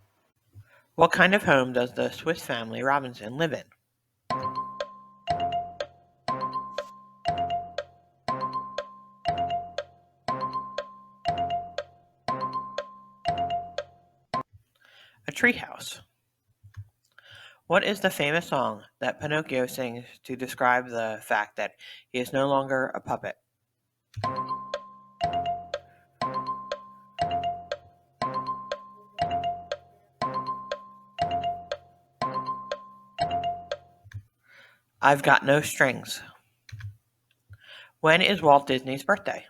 [SPEAKER 1] What kind of home does the Swiss family Robinson live in? A treehouse. What is the famous song that Pinocchio sings to describe the fact that he is no longer a puppet? I've Got No Strings. When is Walt Disney's birthday?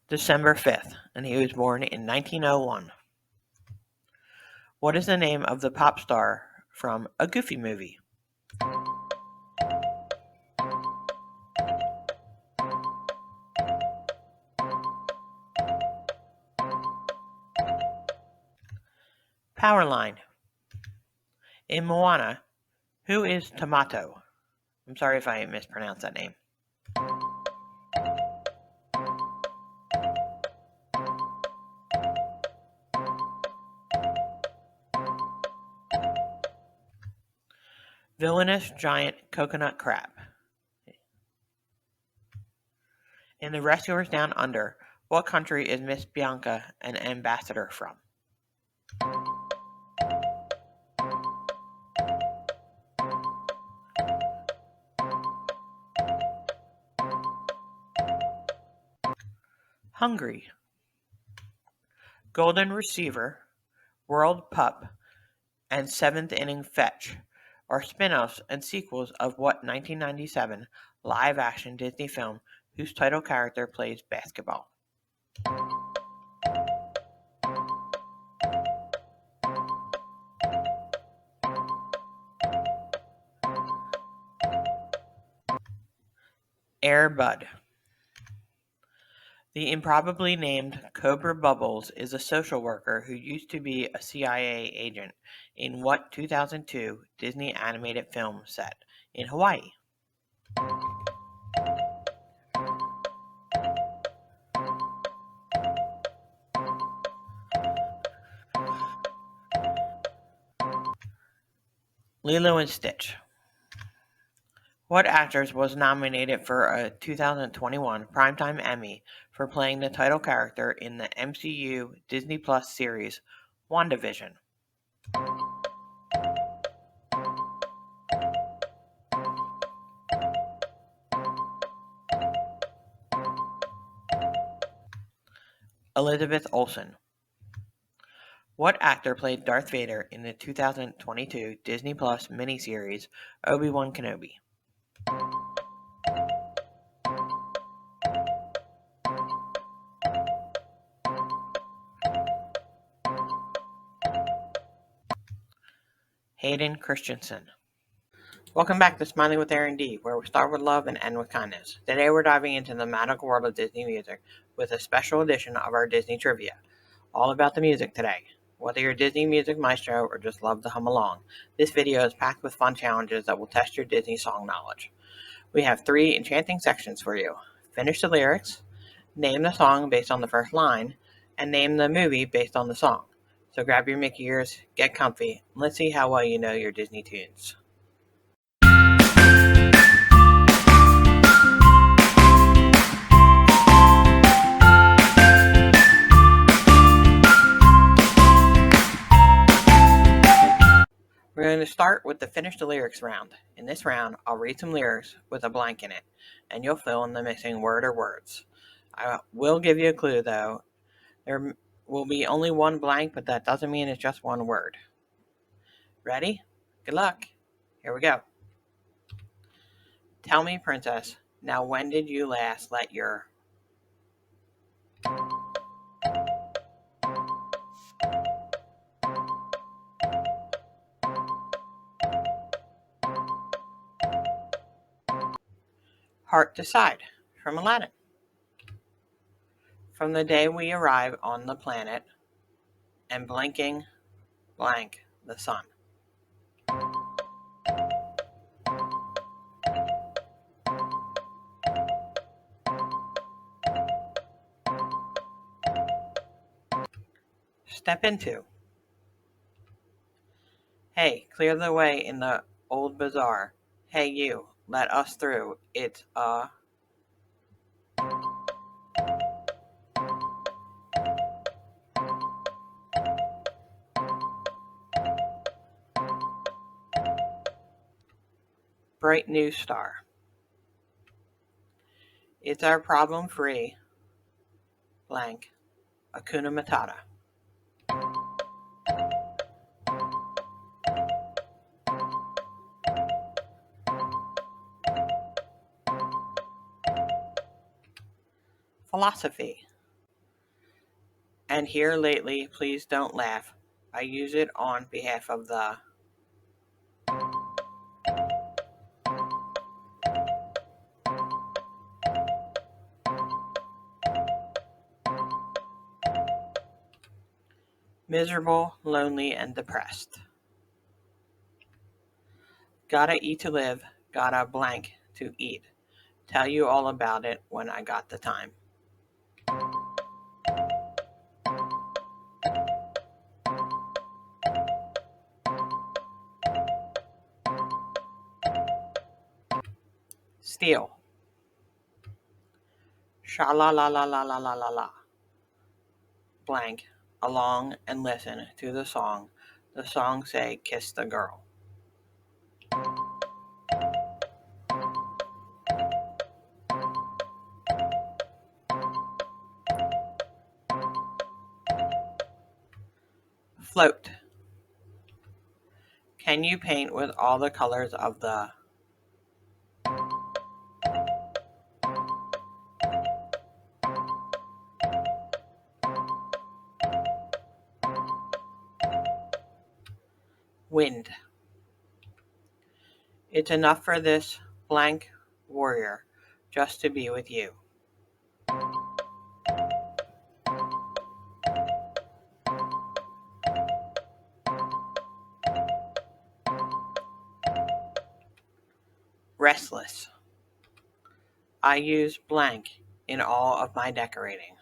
[SPEAKER 1] December 5th, and he was born in 1901. What is the name of the pop star from A Goofy Movie? Powerline. In Moana, who is Tomato? I'm sorry if I mispronounced that name. Villainous giant coconut crab. In The Rescuers Down Under, what country is Miss Bianca an ambassador from? Hungary. Golden Receiver, World Pup, and Seventh Inning Fetch are spin-offs and sequels of what 1997 live-action Disney film whose title character plays basketball? Air Bud. The improbably named Cobra Bubbles is a social worker who used to be a CIA agent in what 2002 Disney animated film set in Hawaii? Lilo and Stitch. What actress was nominated for a 2021 Primetime Emmy for playing the title character in the MCU Disney Plus series WandaVision? Elizabeth Olsen. What actor played Darth Vader in the 2022 Disney Plus miniseries Obi-Wan Kenobi? Hayden Christensen. Welcome back to Smiling with Aaron D, where we start with love and end with kindness. Today we're diving into the magical world of Disney music with a special edition of our Disney trivia. All about the music today. Whether you're a Disney music maestro or just love to hum along, this video is packed with fun challenges that will test your Disney song knowledge. We have 3 enchanting sections for you. Finish the lyrics, name the song based on the first line, and name the movie based on the song. So grab your Mickey ears, get comfy, and let's see how well you know your Disney tunes. We're going to start with the Finish the Lyrics round. In this round, I'll read some lyrics with a blank in it, and you'll fill in the missing word or words. I will give you a clue, though. There will be only one blank, but that doesn't mean it's just one word. Ready? Good luck. Here we go. Tell me, princess, now when did you last let your heart decide? From Aladdin. From the day we arrive on the planet and blinking blank the sun. Step into. Hey, clear the way in the old bazaar. Hey you, let us through. It's a bright new star. It's our problem free blank Akuna Matata. Philosophy. And here lately, please don't laugh. I use it on behalf of the miserable, lonely, and depressed. Gotta eat to live, gotta blank to eat. Tell you all about it when I got the time. Steal. Sha la la la la la la la la. Blank. Along and listen to the song. The song say kiss the girl. Float. Can you paint with all the colors of the wind? It's enough for this blank warrior just to be with you. Restless. I use blank in all of my decorating.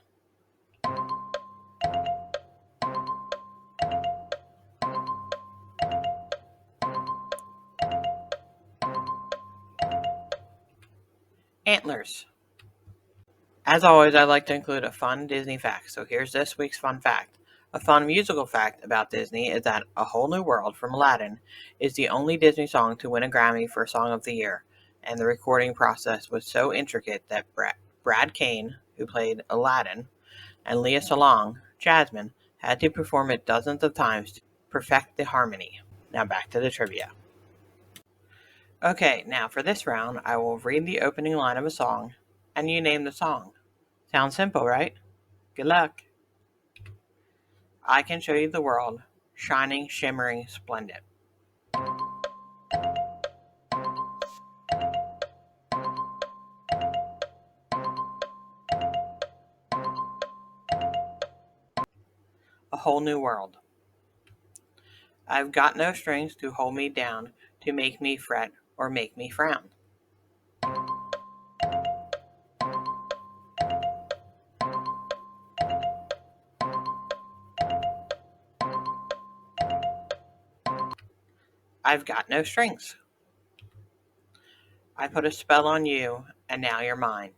[SPEAKER 1] Antlers. As always, I like to include a fun Disney fact, so here's this week's fun fact. A fun musical fact about Disney is that A Whole New World from Aladdin is the only Disney song to win a Grammy for Song of the Year, and the recording process was so intricate that Brad Kane, who played Aladdin, and Leah Salong, Jasmine, had to perform it dozens of times to perfect the harmony. Now back to the trivia. Okay, now for this round, I will read the opening line of a song, and you name the song. Sounds simple, right? Good luck. I can show you the world, shining, shimmering, splendid. whole new world. I've got no strings to hold me down, to make me fret or make me frown. I've got no strings. I put a spell on you, and now you're mine.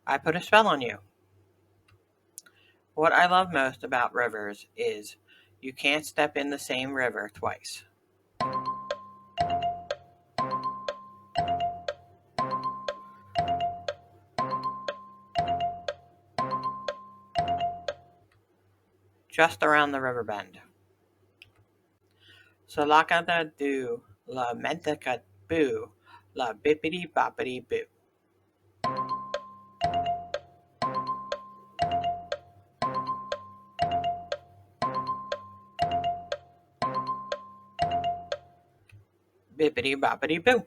[SPEAKER 1] I put a spell on you. What I love most about rivers is you can't step in the same river twice. Just around the river bend. Salakada do, la mentaka boo, la bippity boppity boo. Bippity boppity boo.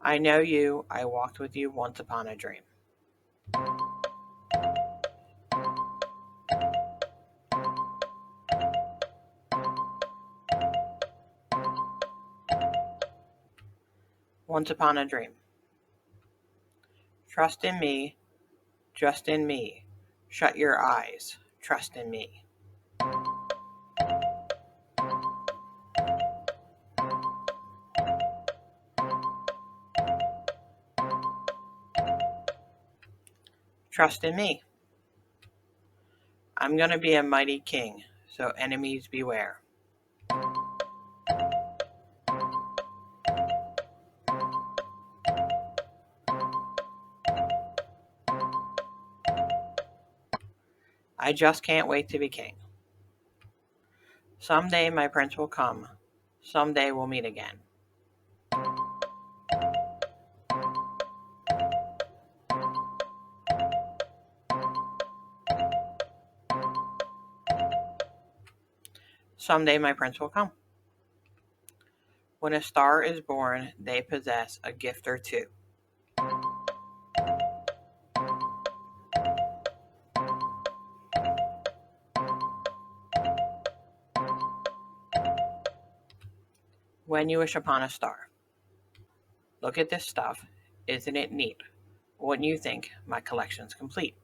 [SPEAKER 1] I know you, I walked with you once upon a dream. Once upon a dream. Trust in me, just in me. Shut your eyes, trust in me. Trust in me. I'm gonna be a mighty king, so enemies beware. I just can't wait to be king. Someday my prince will come. Someday we'll meet again. Someday my prince will come. When a star is born, they possess a gift or two. When you wish upon a star. Look at this stuff. Isn't it neat? Wouldn't you think my collection's complete?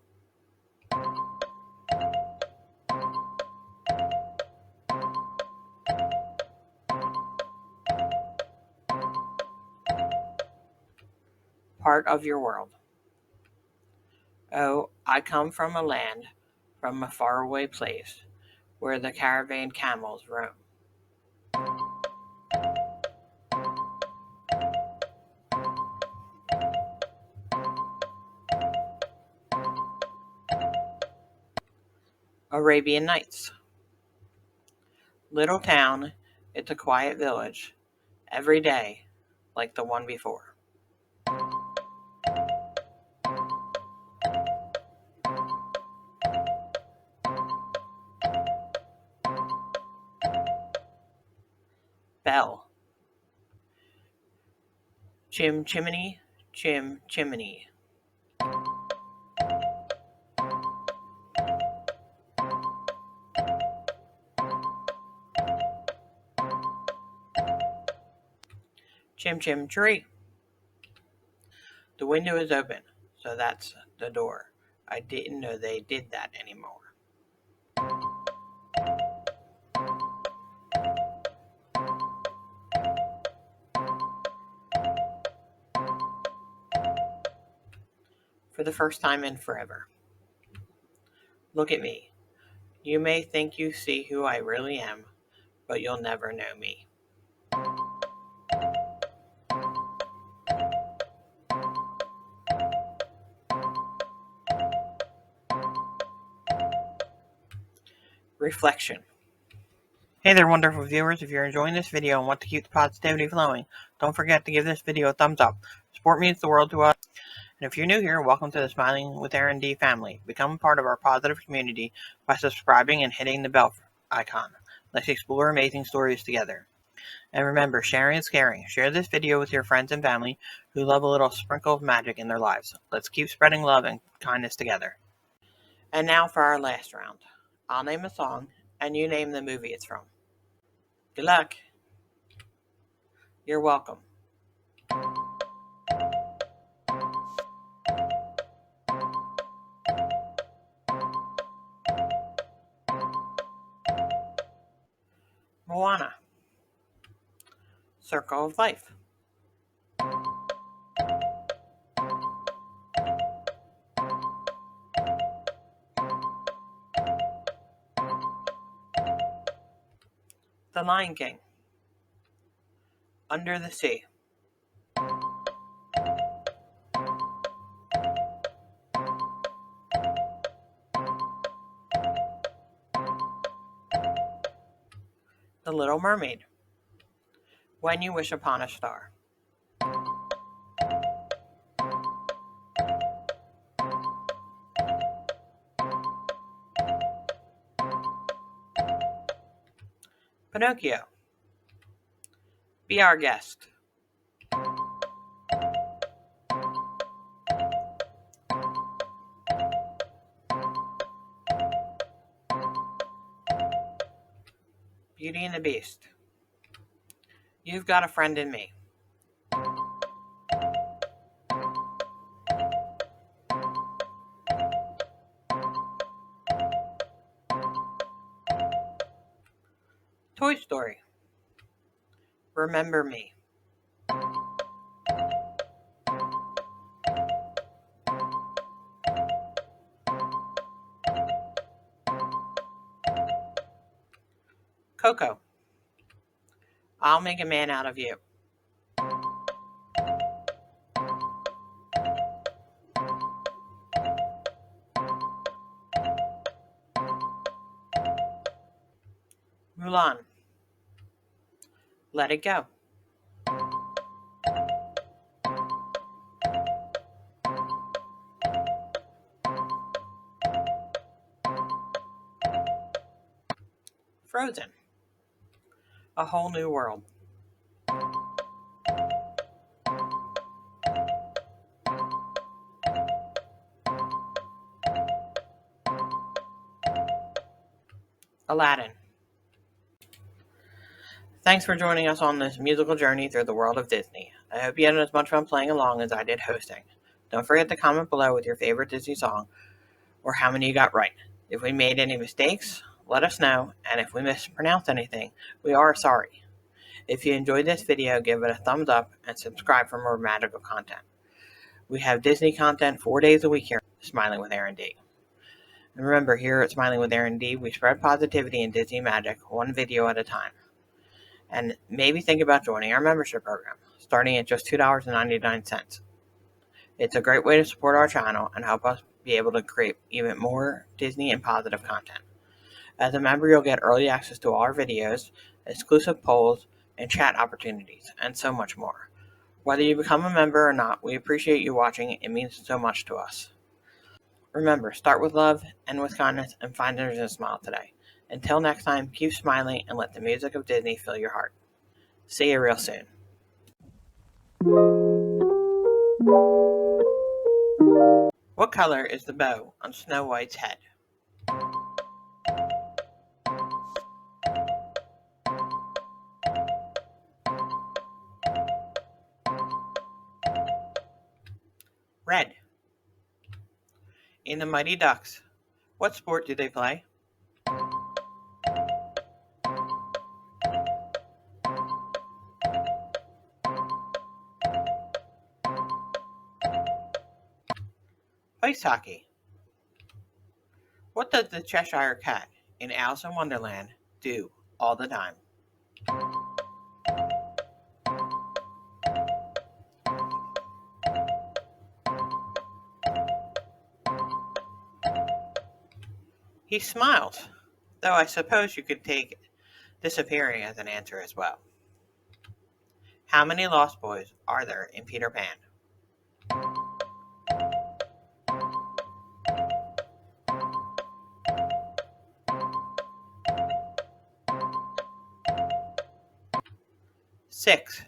[SPEAKER 1] Part of your world. Oh, I come from a land, from a faraway place, where the caravan camels roam. Arabian Nights. Little town, it's a quiet village, every day, like the one before. Bell. Chim chimney, chim chimney. Chim chim tree. The window is open, so that's the door. I didn't know they did that anymore. For the first time in forever. Look at me. You may think you see who I really am, but you'll never know me. Reflection. Hey there, wonderful viewers. If you're enjoying this video and want to keep the positivity flowing, don't forget to give this video a thumbs up. Support means the world to us. And if you're new here, welcome to the Smiling with Aaron D family. Become a part of our positive community by subscribing and hitting the bell icon. Let's explore amazing stories together. And remember, sharing is caring. Share this video with your friends and family who love a little sprinkle of magic in their lives. Let's keep spreading love and kindness together. And now for our last round. I'll name a song, and you name the movie it's from. Good luck. You're welcome. Moana. Circle of Life. The Lion King. Under the Sea. The Little Mermaid. When You Wish Upon a Star. Pinocchio. Be Our Guest. Beauty and the Beast. You've Got a Friend in Me. Toy Story. Remember Me. Coco. I'll Make a Man Out of You. Mulan. Let It Go. Frozen. A Whole New World. Aladdin. Thanks for joining us on this musical journey through the world of Disney. I hope you had as much fun playing along as I did hosting. Don't forget to comment below with your favorite Disney song or how many you got right. If we made any mistakes, let us know, and if we mispronounced anything, we are sorry. If you enjoyed this video, give it a thumbs up and subscribe for more magical content. We have Disney content 4 days a week here at Smiling with Aaron D. And remember, here at Smiling with Aaron D, we spread positivity and Disney magic one video at a time. And maybe think about joining our membership program, starting at just $2.99. It's a great way to support our channel and help us be able to create even more Disney and positive content. As a member, you'll get early access to all our videos, exclusive polls, and chat opportunities, and so much more. Whether you become a member or not, we appreciate you watching. It means so much to us. Remember, start with love, end with kindness, and find a reason to smile today. Until next time, keep smiling and let the music of Disney fill your heart. See you real soon. What color is the bow on Snow White's head? Red. In the Mighty Ducks, what sport do they play? Ice hockey. What does the Cheshire Cat in Alice in Wonderland do all the time? He smiles, though I suppose you could take disappearing as an answer as well. How many Lost Boys are there in Peter Pan? 6.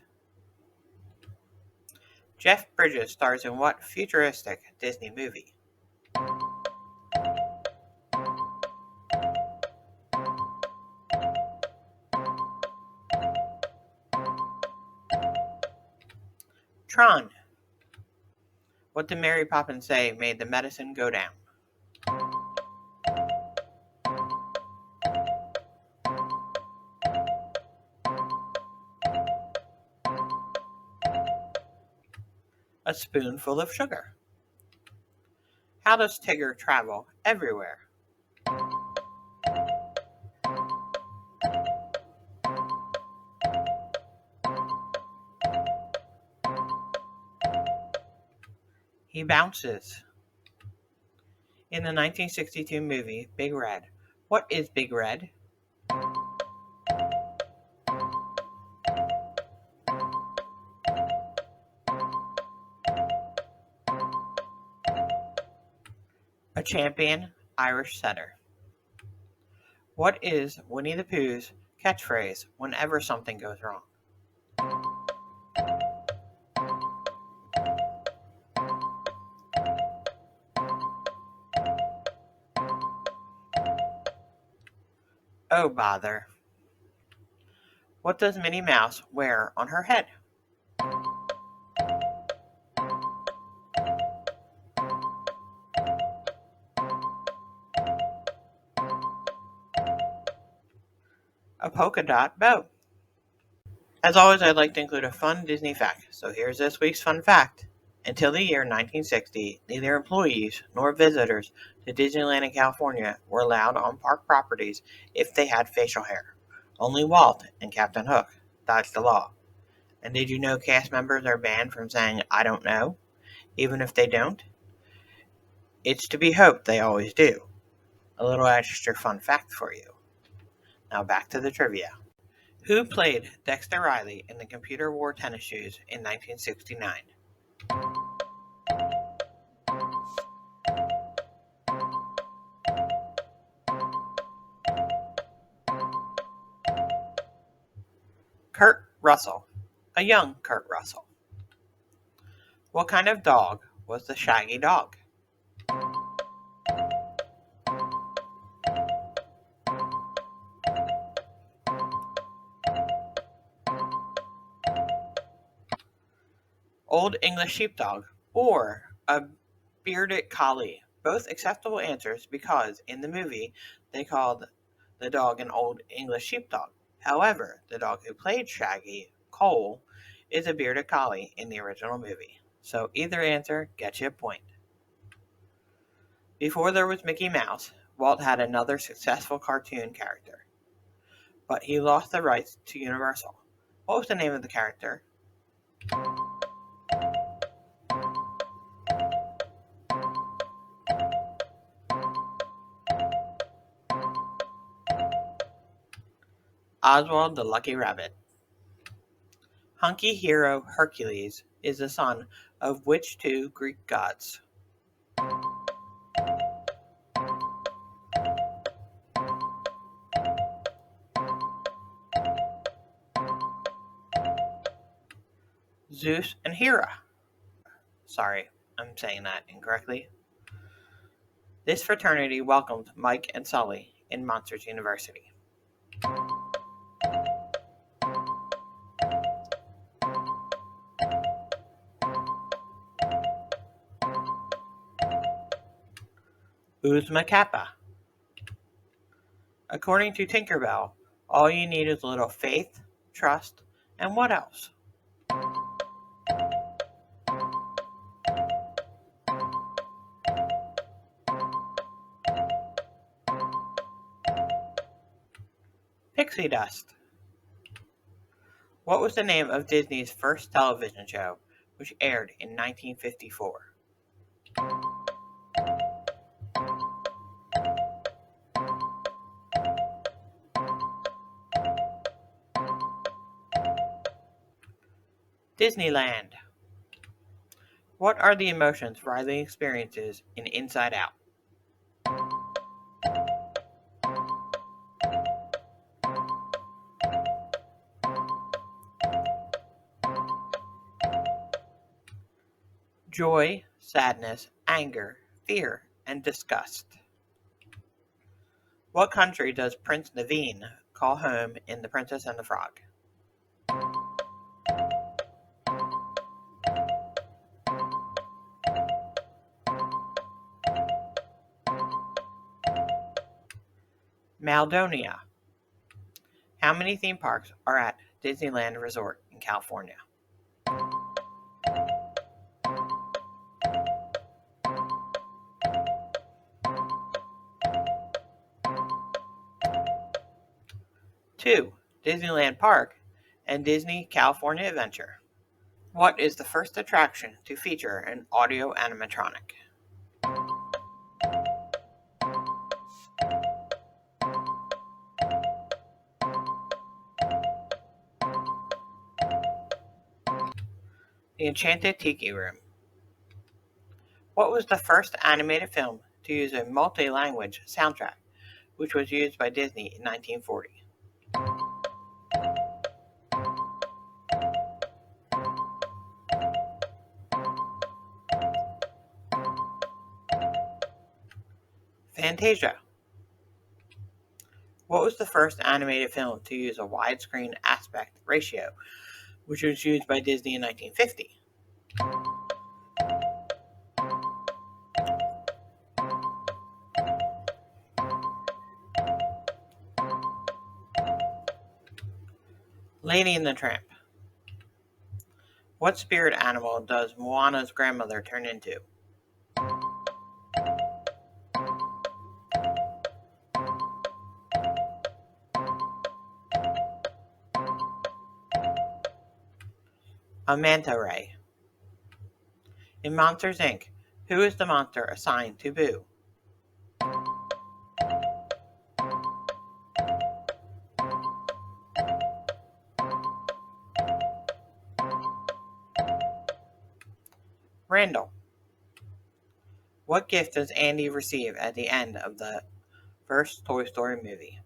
[SPEAKER 1] Jeff Bridges stars in what futuristic Disney movie? Tron. What did Mary Poppins say made the medicine go down? A spoonful of sugar. How does Tigger travel everywhere? He bounces. In the 1962 movie Big Red, what is Big Red? A champion Irish setter. What is Winnie the Pooh's catchphrase whenever something goes wrong? Oh, bother. What does Minnie Mouse wear on her head? A polka dot bow. As always, I'd like to include a fun Disney fact. So here's this week's fun fact. Until the year 1960, neither employees nor visitors to Disneyland in California were allowed on park properties if they had facial hair. Only Walt and Captain Hook dodged the law. And did you know cast members are banned from saying, "I don't know," even if they don't? It's to be hoped they always do. A little extra fun fact for you. Now back to the trivia. Who played Dexter Riley in the computer wore tennis shoes in 1969? Kurt Russell. A young Kurt Russell. What kind of dog was the Shaggy Dog? Old English Sheepdog or a bearded collie? Both acceptable answers because in the movie they called the dog an Old English Sheepdog. However, the dog who played Shaggy, Cole, is a bearded collie in the original movie. So either answer gets you a point. Before there was Mickey Mouse, Walt had another successful cartoon character, but he lost the rights to Universal. What was the name of the character? Oswald the Lucky Rabbit. Hunky hero Hercules is the son of which two Greek gods? Zeus and Hera. Sorry, I'm saying that incorrectly. This fraternity welcomed Mike and Sully in Monsters University. Uzma Kappa. According to Tinkerbell, all you need is a little faith, trust, and what else? Pixie dust. What was the name of Disney's first television show, which aired in 1954? Disneyland. What are the emotions Riley experiences in Inside Out? joy, sadness, anger, fear, and disgust. What country does Prince Naveen call home in The Princess and the Frog? Maldonia. How many theme parks are at Disneyland Resort in California? Two, Disneyland Park and Disney California Adventure. What is the first attraction to feature an audio animatronic? The Enchanted Tiki Room. What was the first animated film to use a multi-language soundtrack, which was used by Disney in 1940? Fantasia. What was the first animated film to use a widescreen aspect ratio, which was used by Disney in 1950? Lady and the Tramp. What spirit animal does Moana's grandmother turn into? A manta ray. In Monsters, Inc., who is the monster assigned to Boo? Randall. What gift does Andy receive at the end of the first Toy Story movie?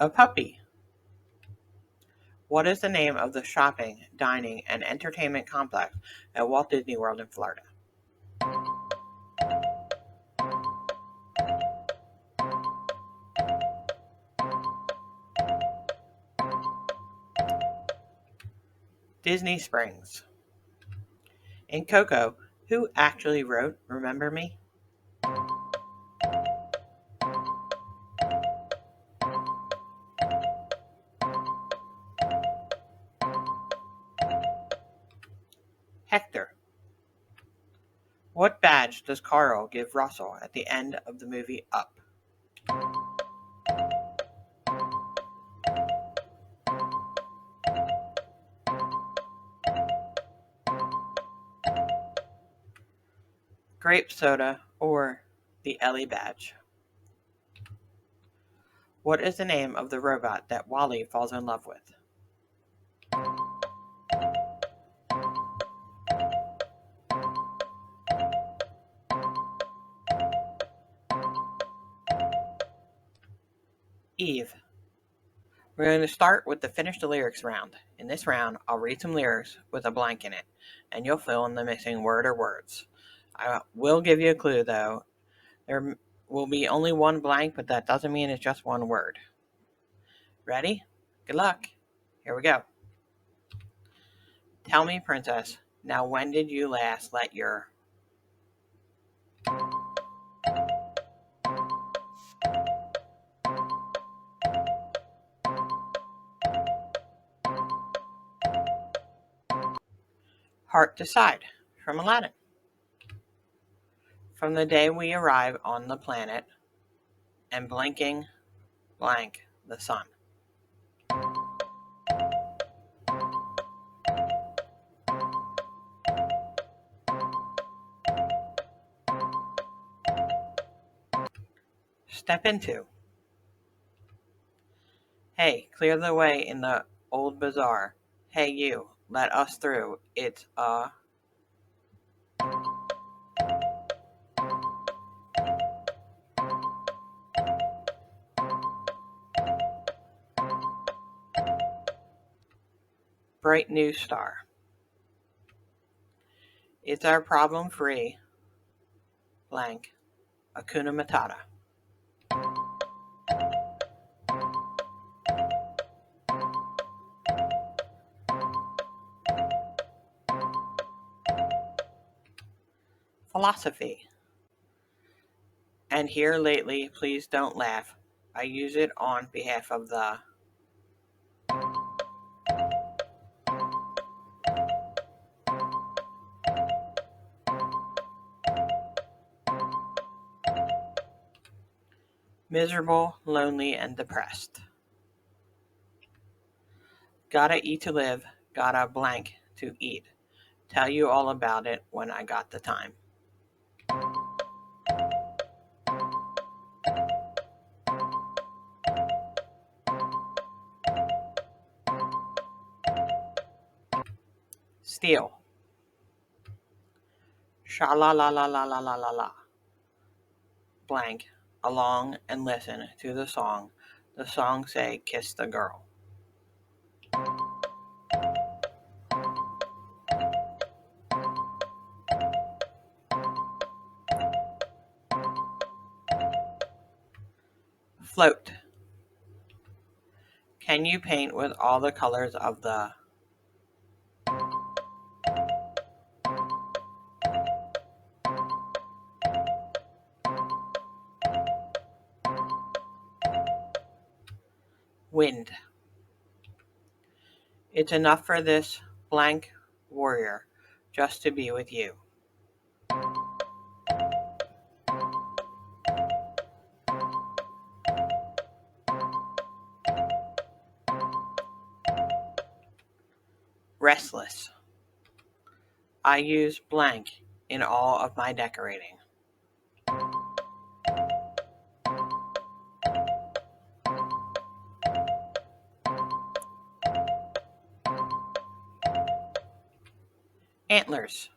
[SPEAKER 1] A puppy. What is the name of the shopping, dining, and entertainment complex at Walt Disney World in Florida? Disney Springs. In Coco, who actually wrote Remember Me? Hector. What badge does Carl give Russell at the end of the movie Up? Grape soda or the Ellie badge? What is the name of the robot that Wally falls in love with? Eve. We're going to start with the Finish the Lyrics round. In this round, I'll read some lyrics with a blank in it, and you'll fill in the missing word or words. I will give you a clue, though. There will be only one blank, but that doesn't mean it's just one word. Ready? Good luck. Here we go. Tell me, princess, now when did you last let your... heart decide? From Aladdin. From the day we arrive on the planet and blinking blank the sun. Step into. Hey, clear the way in the old bazaar. Hey you, let us through. It's a... bright new star. It's our problem-free blank Hakuna Matata. Philosophy. And here lately, please don't laugh. I use it on behalf of the miserable, lonely, and depressed. Gotta eat to live, gotta blank to eat. Tell you all about it when I got the time. Steal. Sha la la la la la la la la. Blank. Along and listen to the song. The song say kiss the girl. Float. Can you paint with all the colors of the wind? It's enough for this blank warrior just to be with you. Restless. I use blank in all of my decorating. Antlers.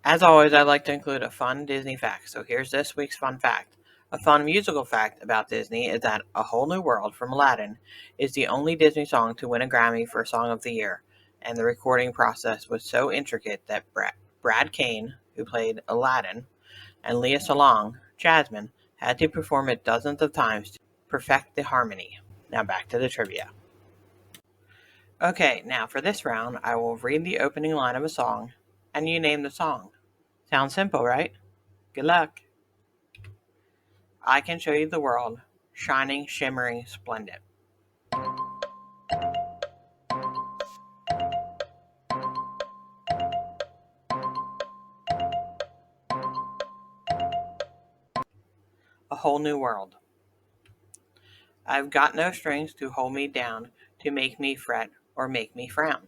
[SPEAKER 1] As always, I like to include a fun Disney fact, so here's this week's fun fact. A fun musical fact about Disney is that A Whole New World from Aladdin is the only Disney song to win a Grammy for Song of the Year, and the recording process was so intricate that Brad Kane, who played Aladdin, and Leah Salong, Jasmine, had to perform it dozens of times to perfect the harmony. Now back to the trivia. Okay, now for this round, I will read the opening line of a song, and you name the song. Sounds simple, right? Good luck. I can show you the world, shining, shimmering, splendid. A whole new world. I've got no strings to hold me down, to make me fret or make me frown.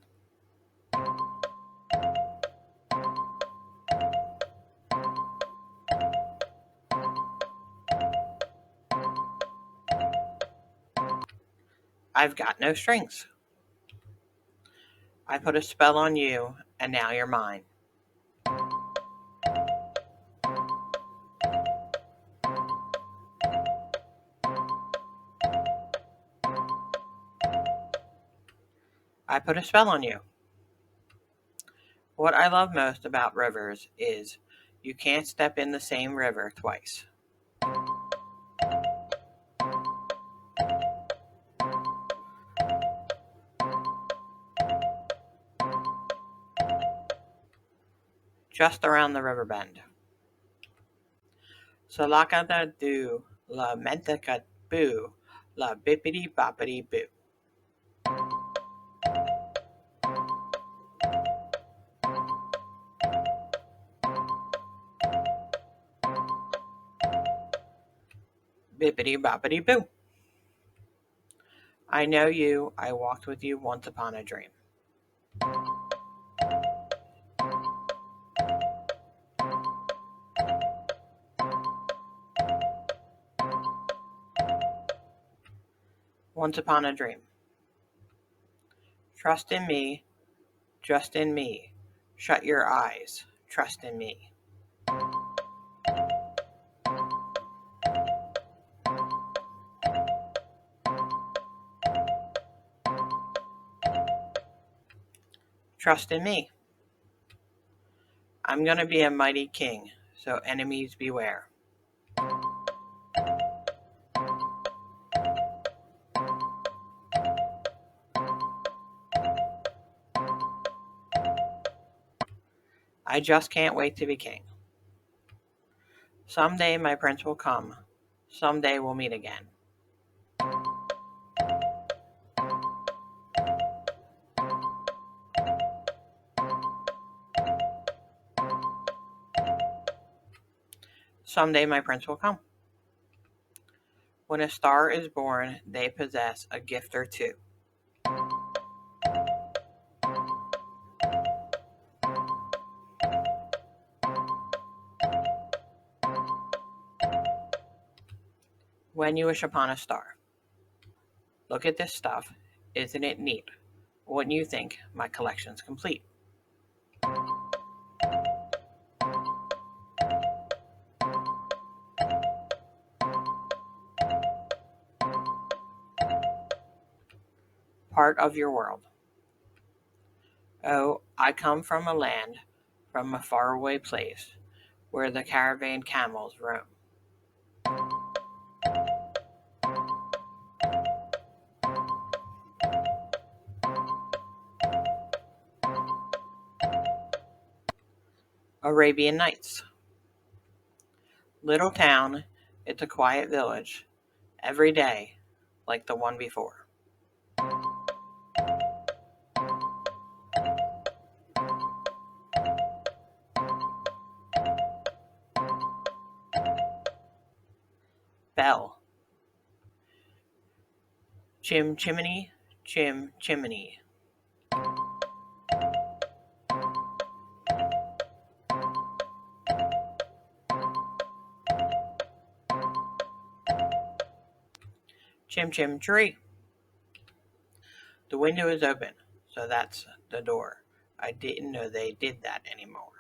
[SPEAKER 1] I've got no strings. I put a spell on you, and now you're mine. I put a spell on you. What I love most about rivers is you can't step in the same river twice. Just around the river bend. Salakada do, la mentaka boo, la bippity boppity boo. Bippity boppity boo. I know you, I walked with you once upon a dream. Once upon a dream. Trust in me, just in me. Shut your eyes, trust in me. Trust in me. I'm gonna be a mighty king, so enemies beware. I just can't wait to be king. Someday my prince will come. Someday we'll meet again. Someday my prince will come. When a star is born, they possess a gift or two. When you wish upon a star. Look at this stuff. Isn't it neat? Wouldn't you think my collection's complete? Part of your world. Oh, I come from a land, from a faraway place, where the caravan camels roam. Arabian Nights. Little town, it's a quiet village, every day, like the one before. Bell. Chim chimney, chim chimney. Chim chim tree. The window is open, so that's the door. I didn't know they did that anymore.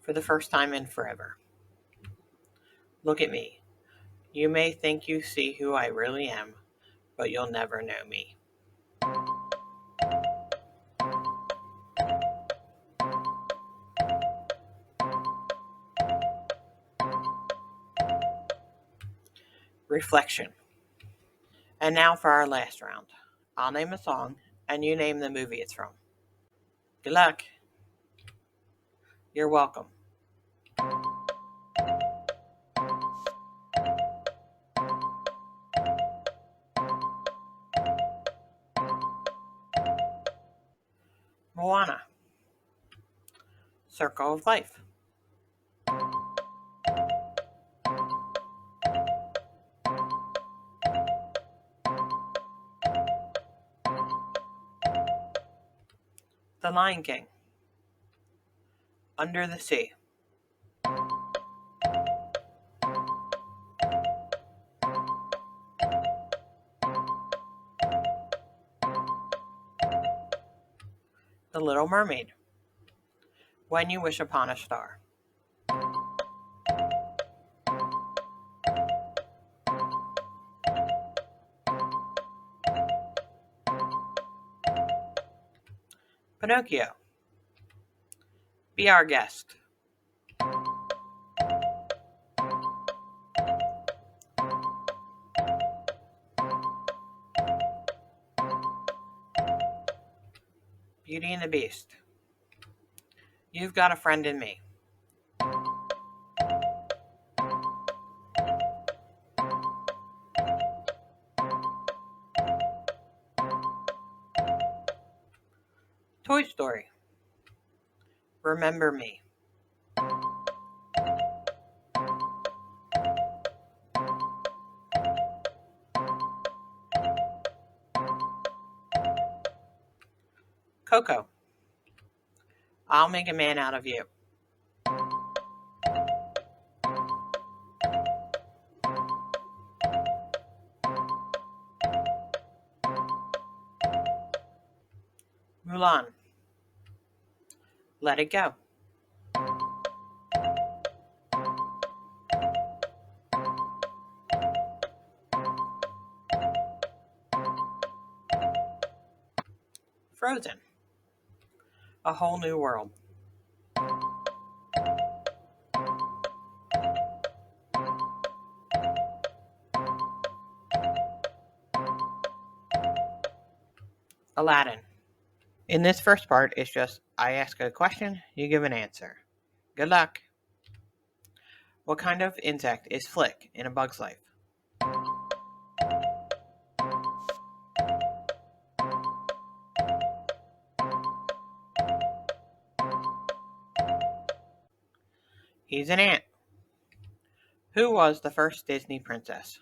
[SPEAKER 1] For the first time in forever. Look at me. You may think you see who I really am, but you'll never know me. Reflection. And now for our last round. I'll name a song, and you name the movie it's from. Good luck. You're welcome. Moana. Circle of Life. The Lion King. Under the Sea. The Little Mermaid. When You Wish Upon a Star. Pinocchio. Be Our Guest. Beauty and the Beast. You've Got a Friend in Me. Toy Story. Remember Me. Coco. I'll Make a Man Out of You. Mulan. Let It Go. Frozen. A Whole New World. Aladdin. In this first part, it's just I ask a question, you give an answer. Good luck. What kind of insect is Flick in A Bug's Life? He's an ant. Who was the first Disney princess?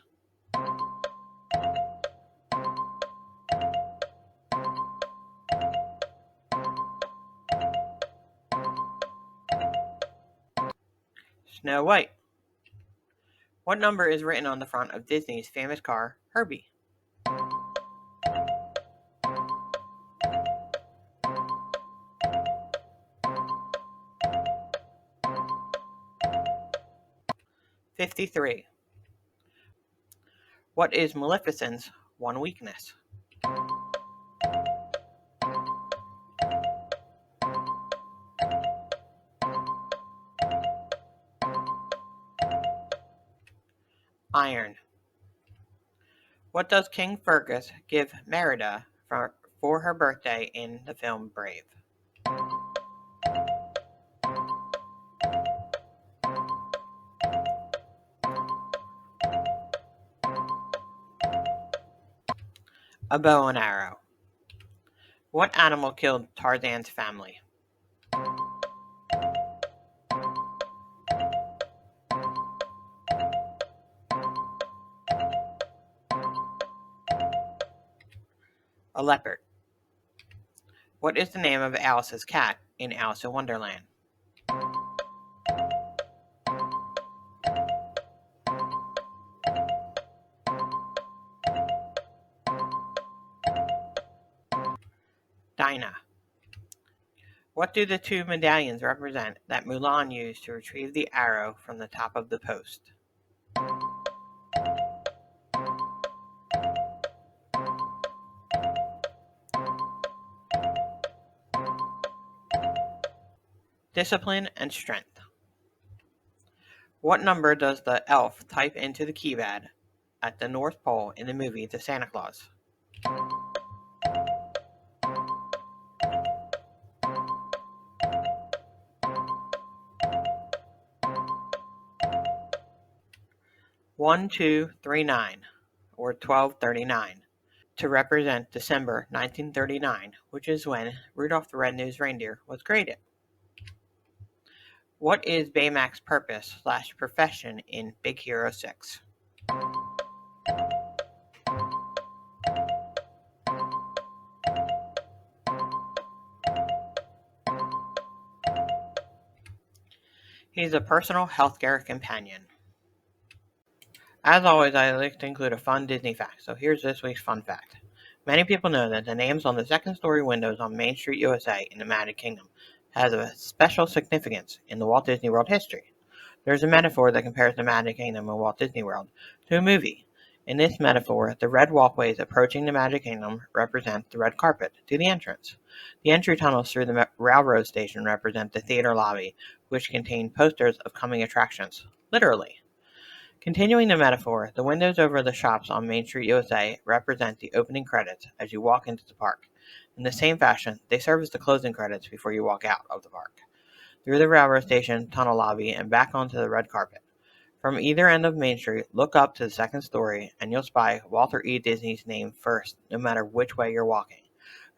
[SPEAKER 1] Snow White. What number is written on the front of Disney's famous car, Herbie? "53. What is Maleficent's one weakness? Iron. What does King Fergus give Merida for her birthday in the film Brave? A bow and arrow. What animal killed Tarzan's family? A leopard. What is the name of Alice's cat in Alice in Wonderland? Dinah. What do the two medallions represent that Mulan used to retrieve the arrow from the top of the post? Discipline and strength. What number does the elf type into the keypad at the North Pole in the movie The Santa Claus? "1239" or 1239 to represent December 1939, which is when Rudolph the Red-Nosed Reindeer was created. What is Baymax's purpose/profession in Big Hero 6? He's a personal healthcare companion. As always, I like to include a fun Disney fact, so here's this week's fun fact. Many people know that the names on the second-story windows on Main Street, USA in the Magic Kingdom has a special significance in the Walt Disney World history. There's a metaphor that compares the Magic Kingdom and Walt Disney World to a movie. In this metaphor, the red walkways approaching the Magic Kingdom represent the red carpet to the entrance. The entry tunnels through the railroad station represent the theater lobby, which contain posters of coming attractions, literally. Continuing the metaphor, the windows over the shops on Main Street, USA represent the opening credits as you walk into the park. In the same fashion, they serve as the closing credits before you walk out of the park. Through the railroad station, tunnel lobby, and back onto the red carpet. From either end of Main Street, look up to the second story, and you'll spy Walter E. Disney's name first, no matter which way you're walking,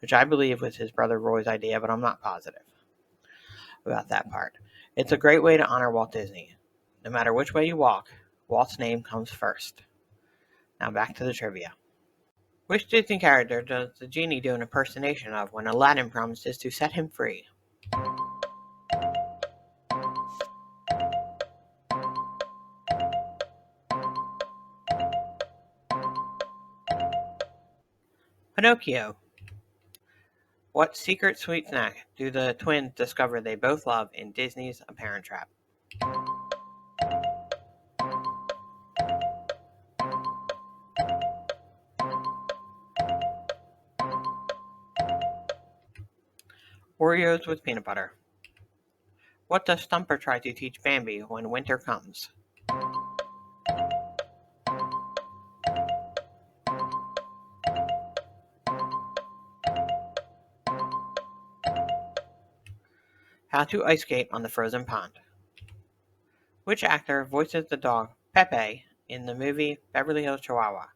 [SPEAKER 1] which I believe was his brother Roy's idea, but I'm not positive about that part. It's a great way to honor Walt Disney. No matter which way you walk, Walt's name comes first. Now back to the trivia. Which Disney character does the genie do an impersonation of when Aladdin promises to set him free? Pinocchio. What secret sweet snack do the twins discover they both love in Disney's A Parent Trap? Oreos with peanut butter. What does Stumper try to teach Bambi when winter comes? How to ice skate on the frozen pond. Which actor voices the dog Pepe in the movie Beverly Hills Chihuahua?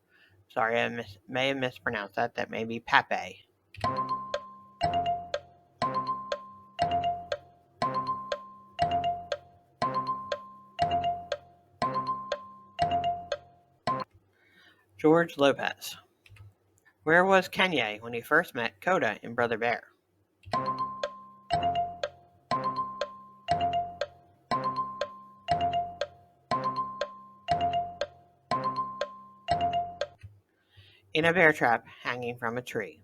[SPEAKER 1] Sorry, I may have mispronounced that. That may be Pepe. George Lopez. Where was Kanye when he first met Coda in Brother Bear? In a bear trap hanging from a tree.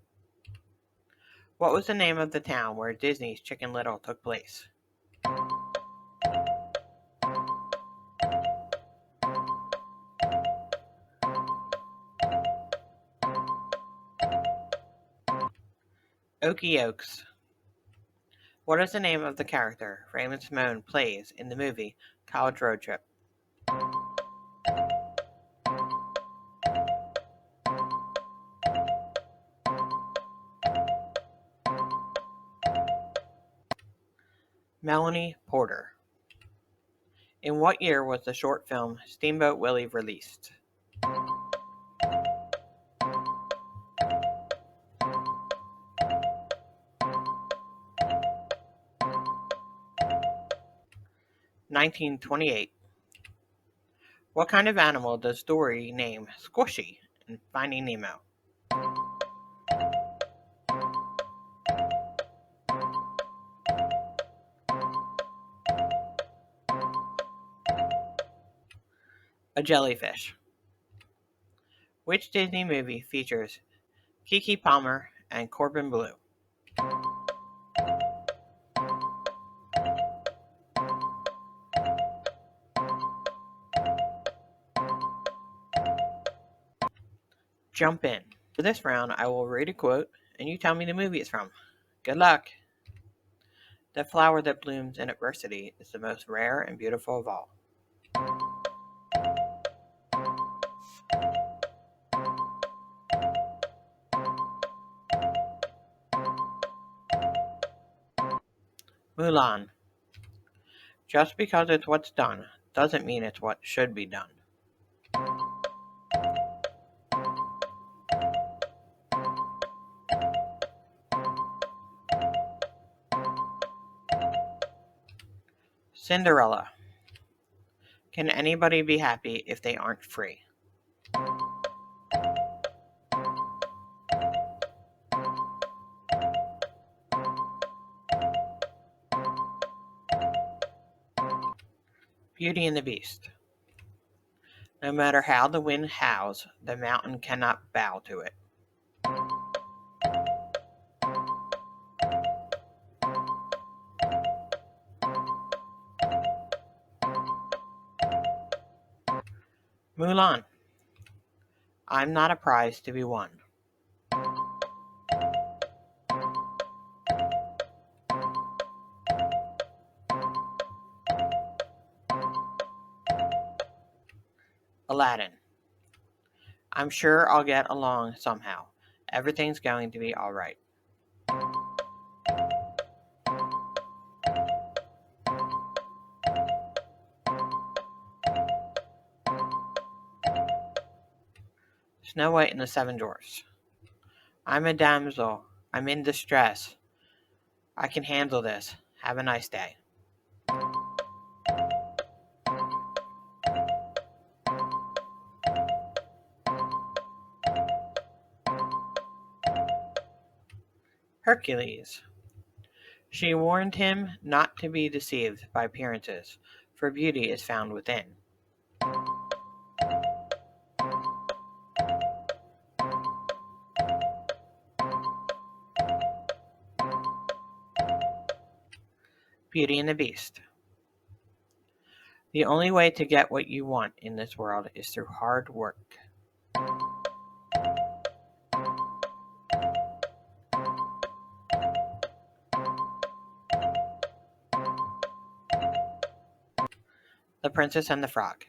[SPEAKER 1] What was the name of the town where Disney's Chicken Little took place? Okie Oaks. What is the name of the character Raymond Simone plays in the movie College Road Trip? Melanie Porter. In what year was the short film Steamboat Willie released? (1928). What kind of animal does Dory name Squishy in Finding Nemo? A jellyfish. Which Disney movie features Keke Palmer and Corbin Bleu? Jump in. For this round, I will read a quote and you tell me the movie it's from. Good luck! The flower that blooms in adversity is the most rare and beautiful of all. Mulan. Just because it's what's done doesn't mean it's what should be done. Cinderella. Can anybody be happy if they aren't free? Beauty and the Beast. No matter how the wind howls, the mountain cannot bow to it. Mulan. I'm not a prize to be won. Aladdin. I'm sure I'll get along somehow. Everything's going to be alright. Snow White and the Seven Dwarfs. I'm a damsel. I'm in distress. I can handle this. Have a nice day. Hercules. She warned him not to be deceived by appearances, for beauty is found within. Beauty and the Beast. The only way to get what you want in this world is through hard work. The Princess and the Frog.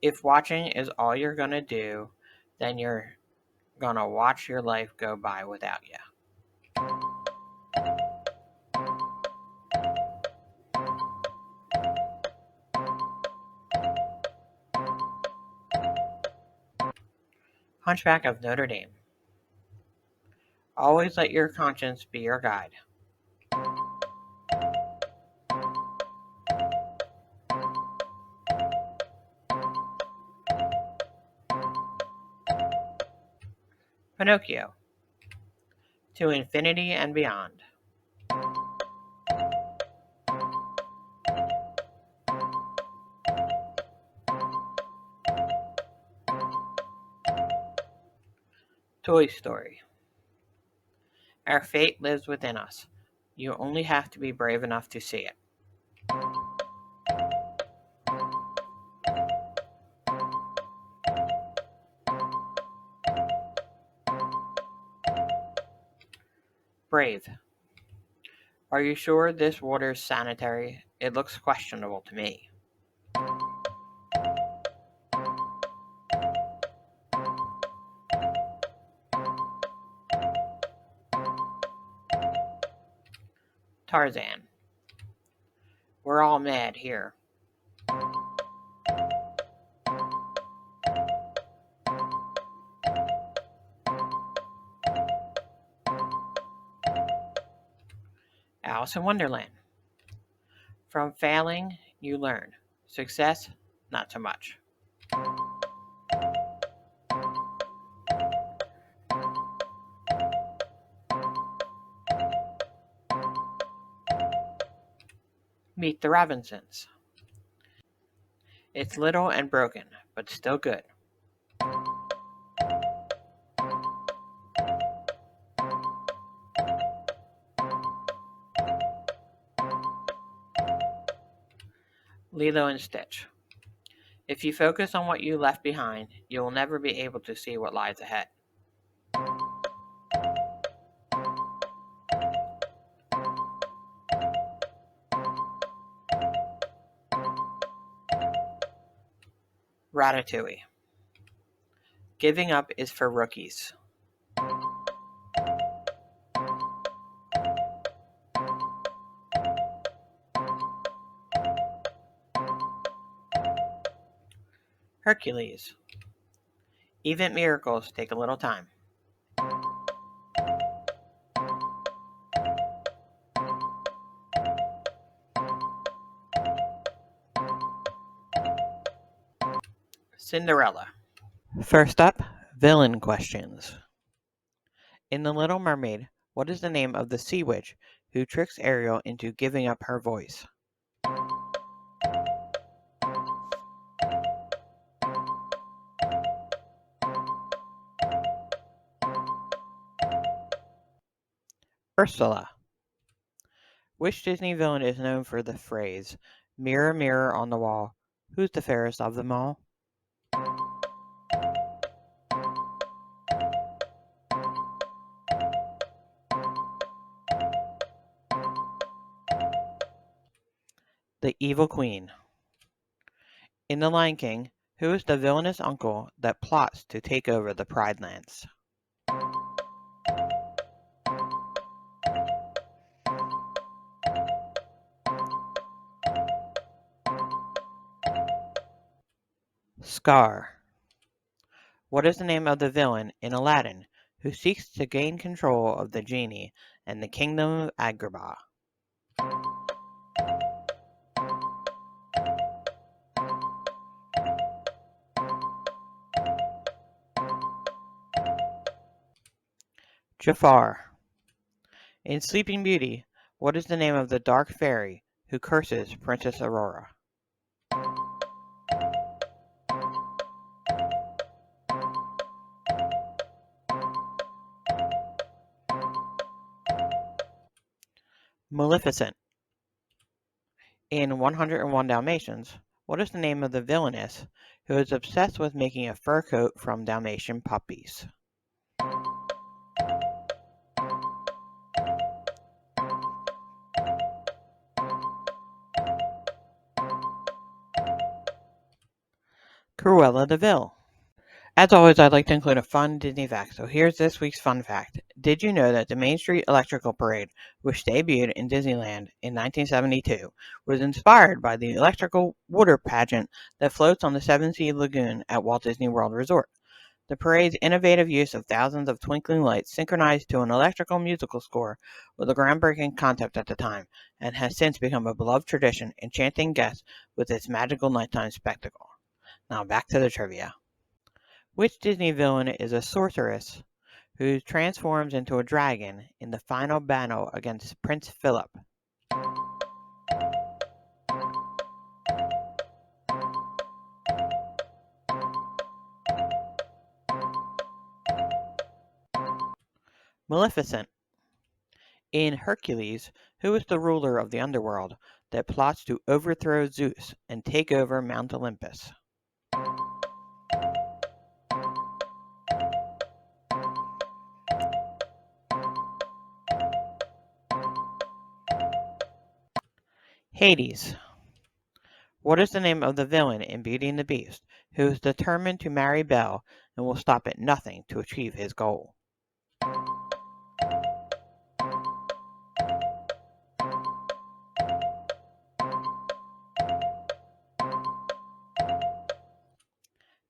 [SPEAKER 1] If watching is all you're gonna do, then you're gonna watch your life go by without you. Hunchback of Notre Dame. Always let your conscience be your guide. Pinocchio. To infinity and beyond. Toy Story. Our fate lives within us. You only have to be brave enough to see it. Brave. Are you sure this water's sanitary? It looks questionable to me. Tarzan. We're all mad here. Alice in Wonderland. From failing, you learn. Success, not so much. Meet the Robinsons. It's little and broken, but still good. Lilo and Stitch. If you focus on what you left behind, you will never be able to see what lies ahead. Ratatouille. Giving up is for rookies. Hercules. Even miracles take a little time. Cinderella. First up, villain questions. In The Little Mermaid, what is the name of the sea witch who tricks Ariel into giving up her voice? Ursula. Which Disney villain is known for the phrase, "Mirror, mirror on the wall, who's the fairest of them all"? The Evil Queen. In The Lion King, who is the villainous uncle that plots to take over the Pride Lands? Scar. What is the name of the villain in Aladdin who seeks to gain control of the genie and the kingdom of Agrabah? Jafar. In Sleeping Beauty, what is the name of the dark fairy who curses Princess Aurora? Maleficent. In 101 Dalmatians, what is the name of the villainess who is obsessed with making a fur coat from Dalmatian puppies? Cruella de Vil. As always, I'd like to include a fun Disney fact. So here's this week's fun fact. Did you know that the Main Street Electrical Parade, which debuted in Disneyland in 1972, was inspired by the electrical water pageant that floats on the Seven Sea Lagoon at Walt Disney World Resort? The parade's innovative use of thousands of twinkling lights synchronized to an electrical musical score was a groundbreaking concept at the time, and has since become a beloved tradition, enchanting guests with its magical nighttime spectacle. Now back to the trivia. Which Disney villain is a sorceress who transforms into a dragon in the final battle against Prince Philip? Maleficent. In Hercules, who is the ruler of the underworld that plots to overthrow Zeus and take over Mount Olympus? Hades. What is the name of the villain in Beauty and the Beast who is determined to marry Belle and will stop at nothing to achieve his goal?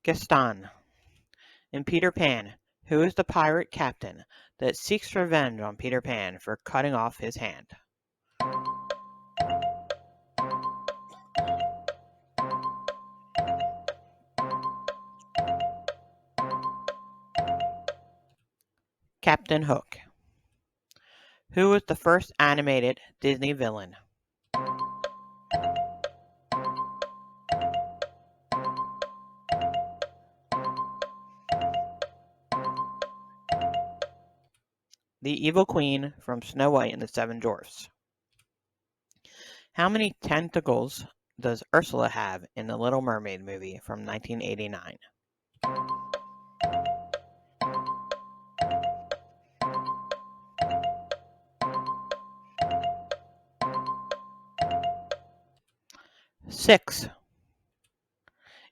[SPEAKER 1] Gaston. In Peter Pan, who is the pirate captain that seeks revenge on Peter Pan for cutting off his hand? Captain Hook. Who was the first animated Disney villain? The Evil Queen from Snow White and the Seven Dwarfs. How many tentacles does Ursula have in the Little Mermaid movie from 1989? Six.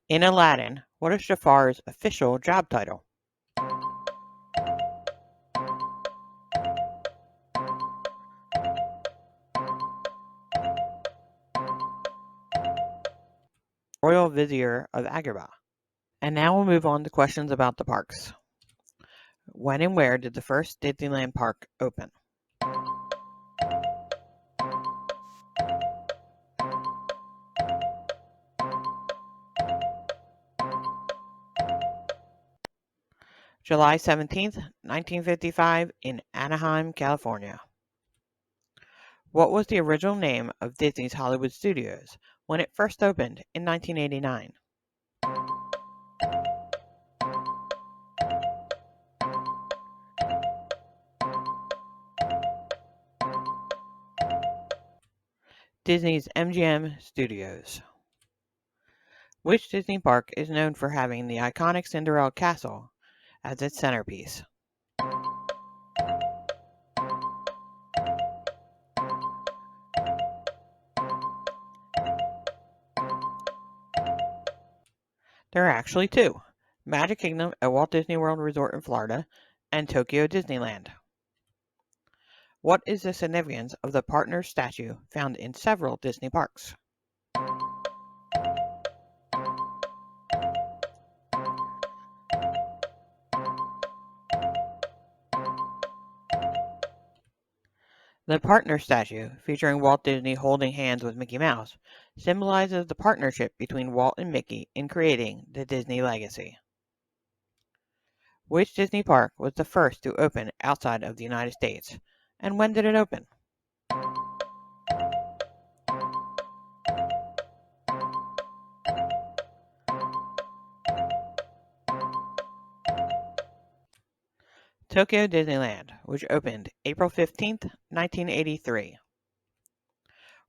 [SPEAKER 1] In Aladdin, what is Jafar's official job title? Royal Vizier of Agrabah. And now we'll move on to questions about the parks. When and where did the first Disneyland park open? July 17th, 1955 in Anaheim, California. What was the original name of Disney's Hollywood Studios when it first opened in 1989? Disney's MGM Studios. Which Disney park is known for having the iconic Cinderella Castle as its centerpiece? There are actually two: Magic Kingdom at Walt Disney World Resort in Florida and Tokyo Disneyland. What is the significance of the partner statue found in several Disney parks? The partner statue, featuring Walt Disney holding hands with Mickey Mouse, symbolizes the partnership between Walt and Mickey in creating the Disney legacy. Which Disney park was the first to open outside of the United States, and when did it open? Tokyo Disneyland, which opened April 15th, 1983.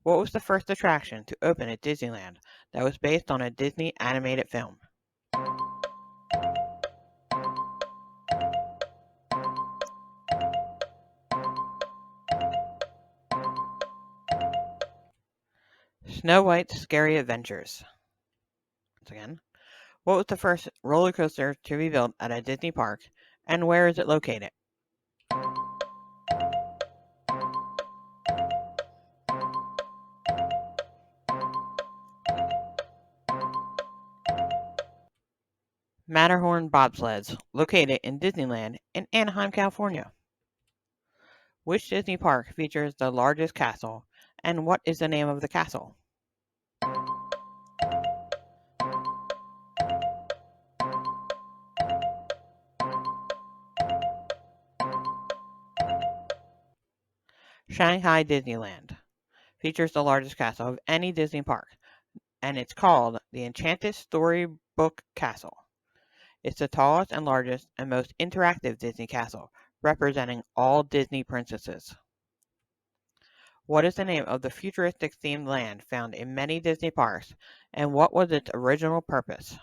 [SPEAKER 1] What was the first attraction to open at Disneyland that was based on a Disney animated film? Snow White's Scary Adventures. Once again, What was the first roller coaster to be built at a Disney park, and where is it located? Matterhorn bobsleds, located in Disneyland in Anaheim, California. Which Disney park features the largest castle, and what is the name of the castle? Shanghai Disneyland features the largest castle of any Disney park, and it's called the Enchanted Storybook Castle. It's the tallest and largest and most interactive Disney castle, representing all Disney princesses. What is the name of the futuristic themed land found in many Disney parks, and what was its original purpose?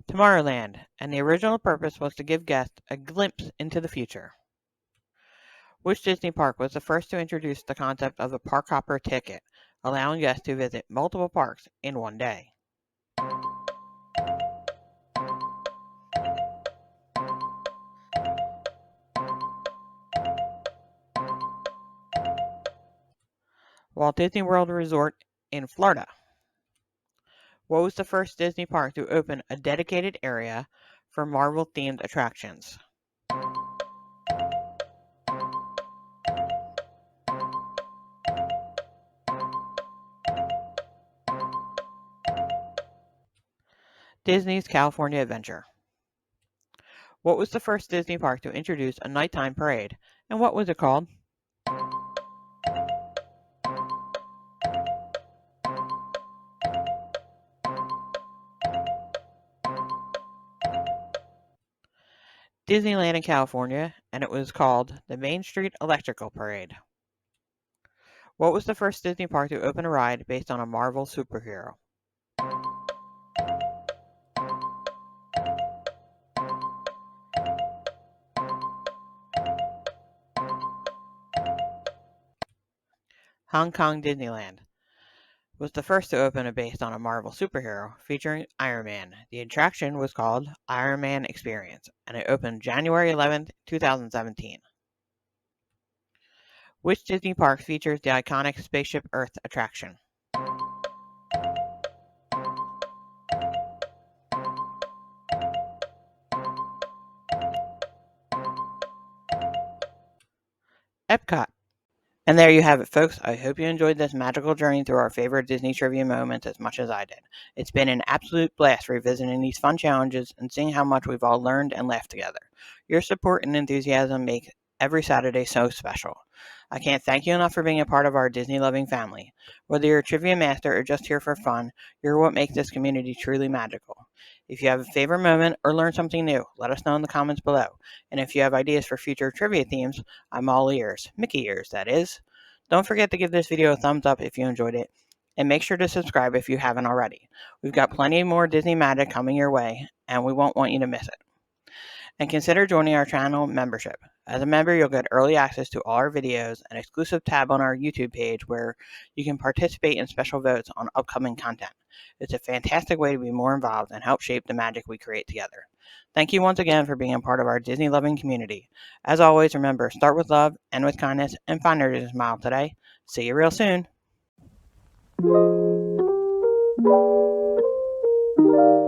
[SPEAKER 1] Tomorrowland, and the original purpose was to give guests a glimpse into the future. Which Disney park was the first to introduce the concept of a park hopper ticket, allowing guests to visit multiple parks in one day? Walt Disney World Resort in Florida. What was the first Disney park to open a dedicated area for Marvel-themed attractions? Disney's California Adventure. What was the first Disney park to introduce a nighttime parade, and what was it called? Disneyland in California, and it was called the Main Street Electrical Parade. What was the first Disney park to open a ride based on a Marvel superhero? Hong Kong Disneyland was the first to open a based on a Marvel superhero featuring Iron Man. The attraction was called Iron Man Experience, and it opened January 11th, 2017. Which Disney park features the iconic Spaceship Earth attraction? Epcot. And there you have it, folks. I hope you enjoyed this magical journey through our favorite Disney trivia moments as much as I did. It's been an absolute blast revisiting these fun challenges and seeing how much we've all learned and laughed together. Your support and enthusiasm make every Saturday so special. I can't thank you enough for being a part of our Disney-loving family. Whether you're a trivia master or just here for fun, you're what makes this community truly magical. If you have a favorite moment or learn something new, let us know in the comments below. And if you have ideas for future trivia themes, I'm all ears. Mickey ears, that is. Don't forget to give this video a thumbs up if you enjoyed it, and make sure to subscribe if you haven't already. We've got plenty more Disney magic coming your way, and we won't want you to miss it. And consider joining our channel membership. As a member, you'll get early access to all our videos, an exclusive tab on our YouTube page where you can participate in special votes on upcoming content. It's a fantastic way to be more involved and help shape the magic we create together. Thank you once again for being a part of our Disney-loving community. As always, remember, start with love, end with kindness, and find a Disney smile today. See you real soon.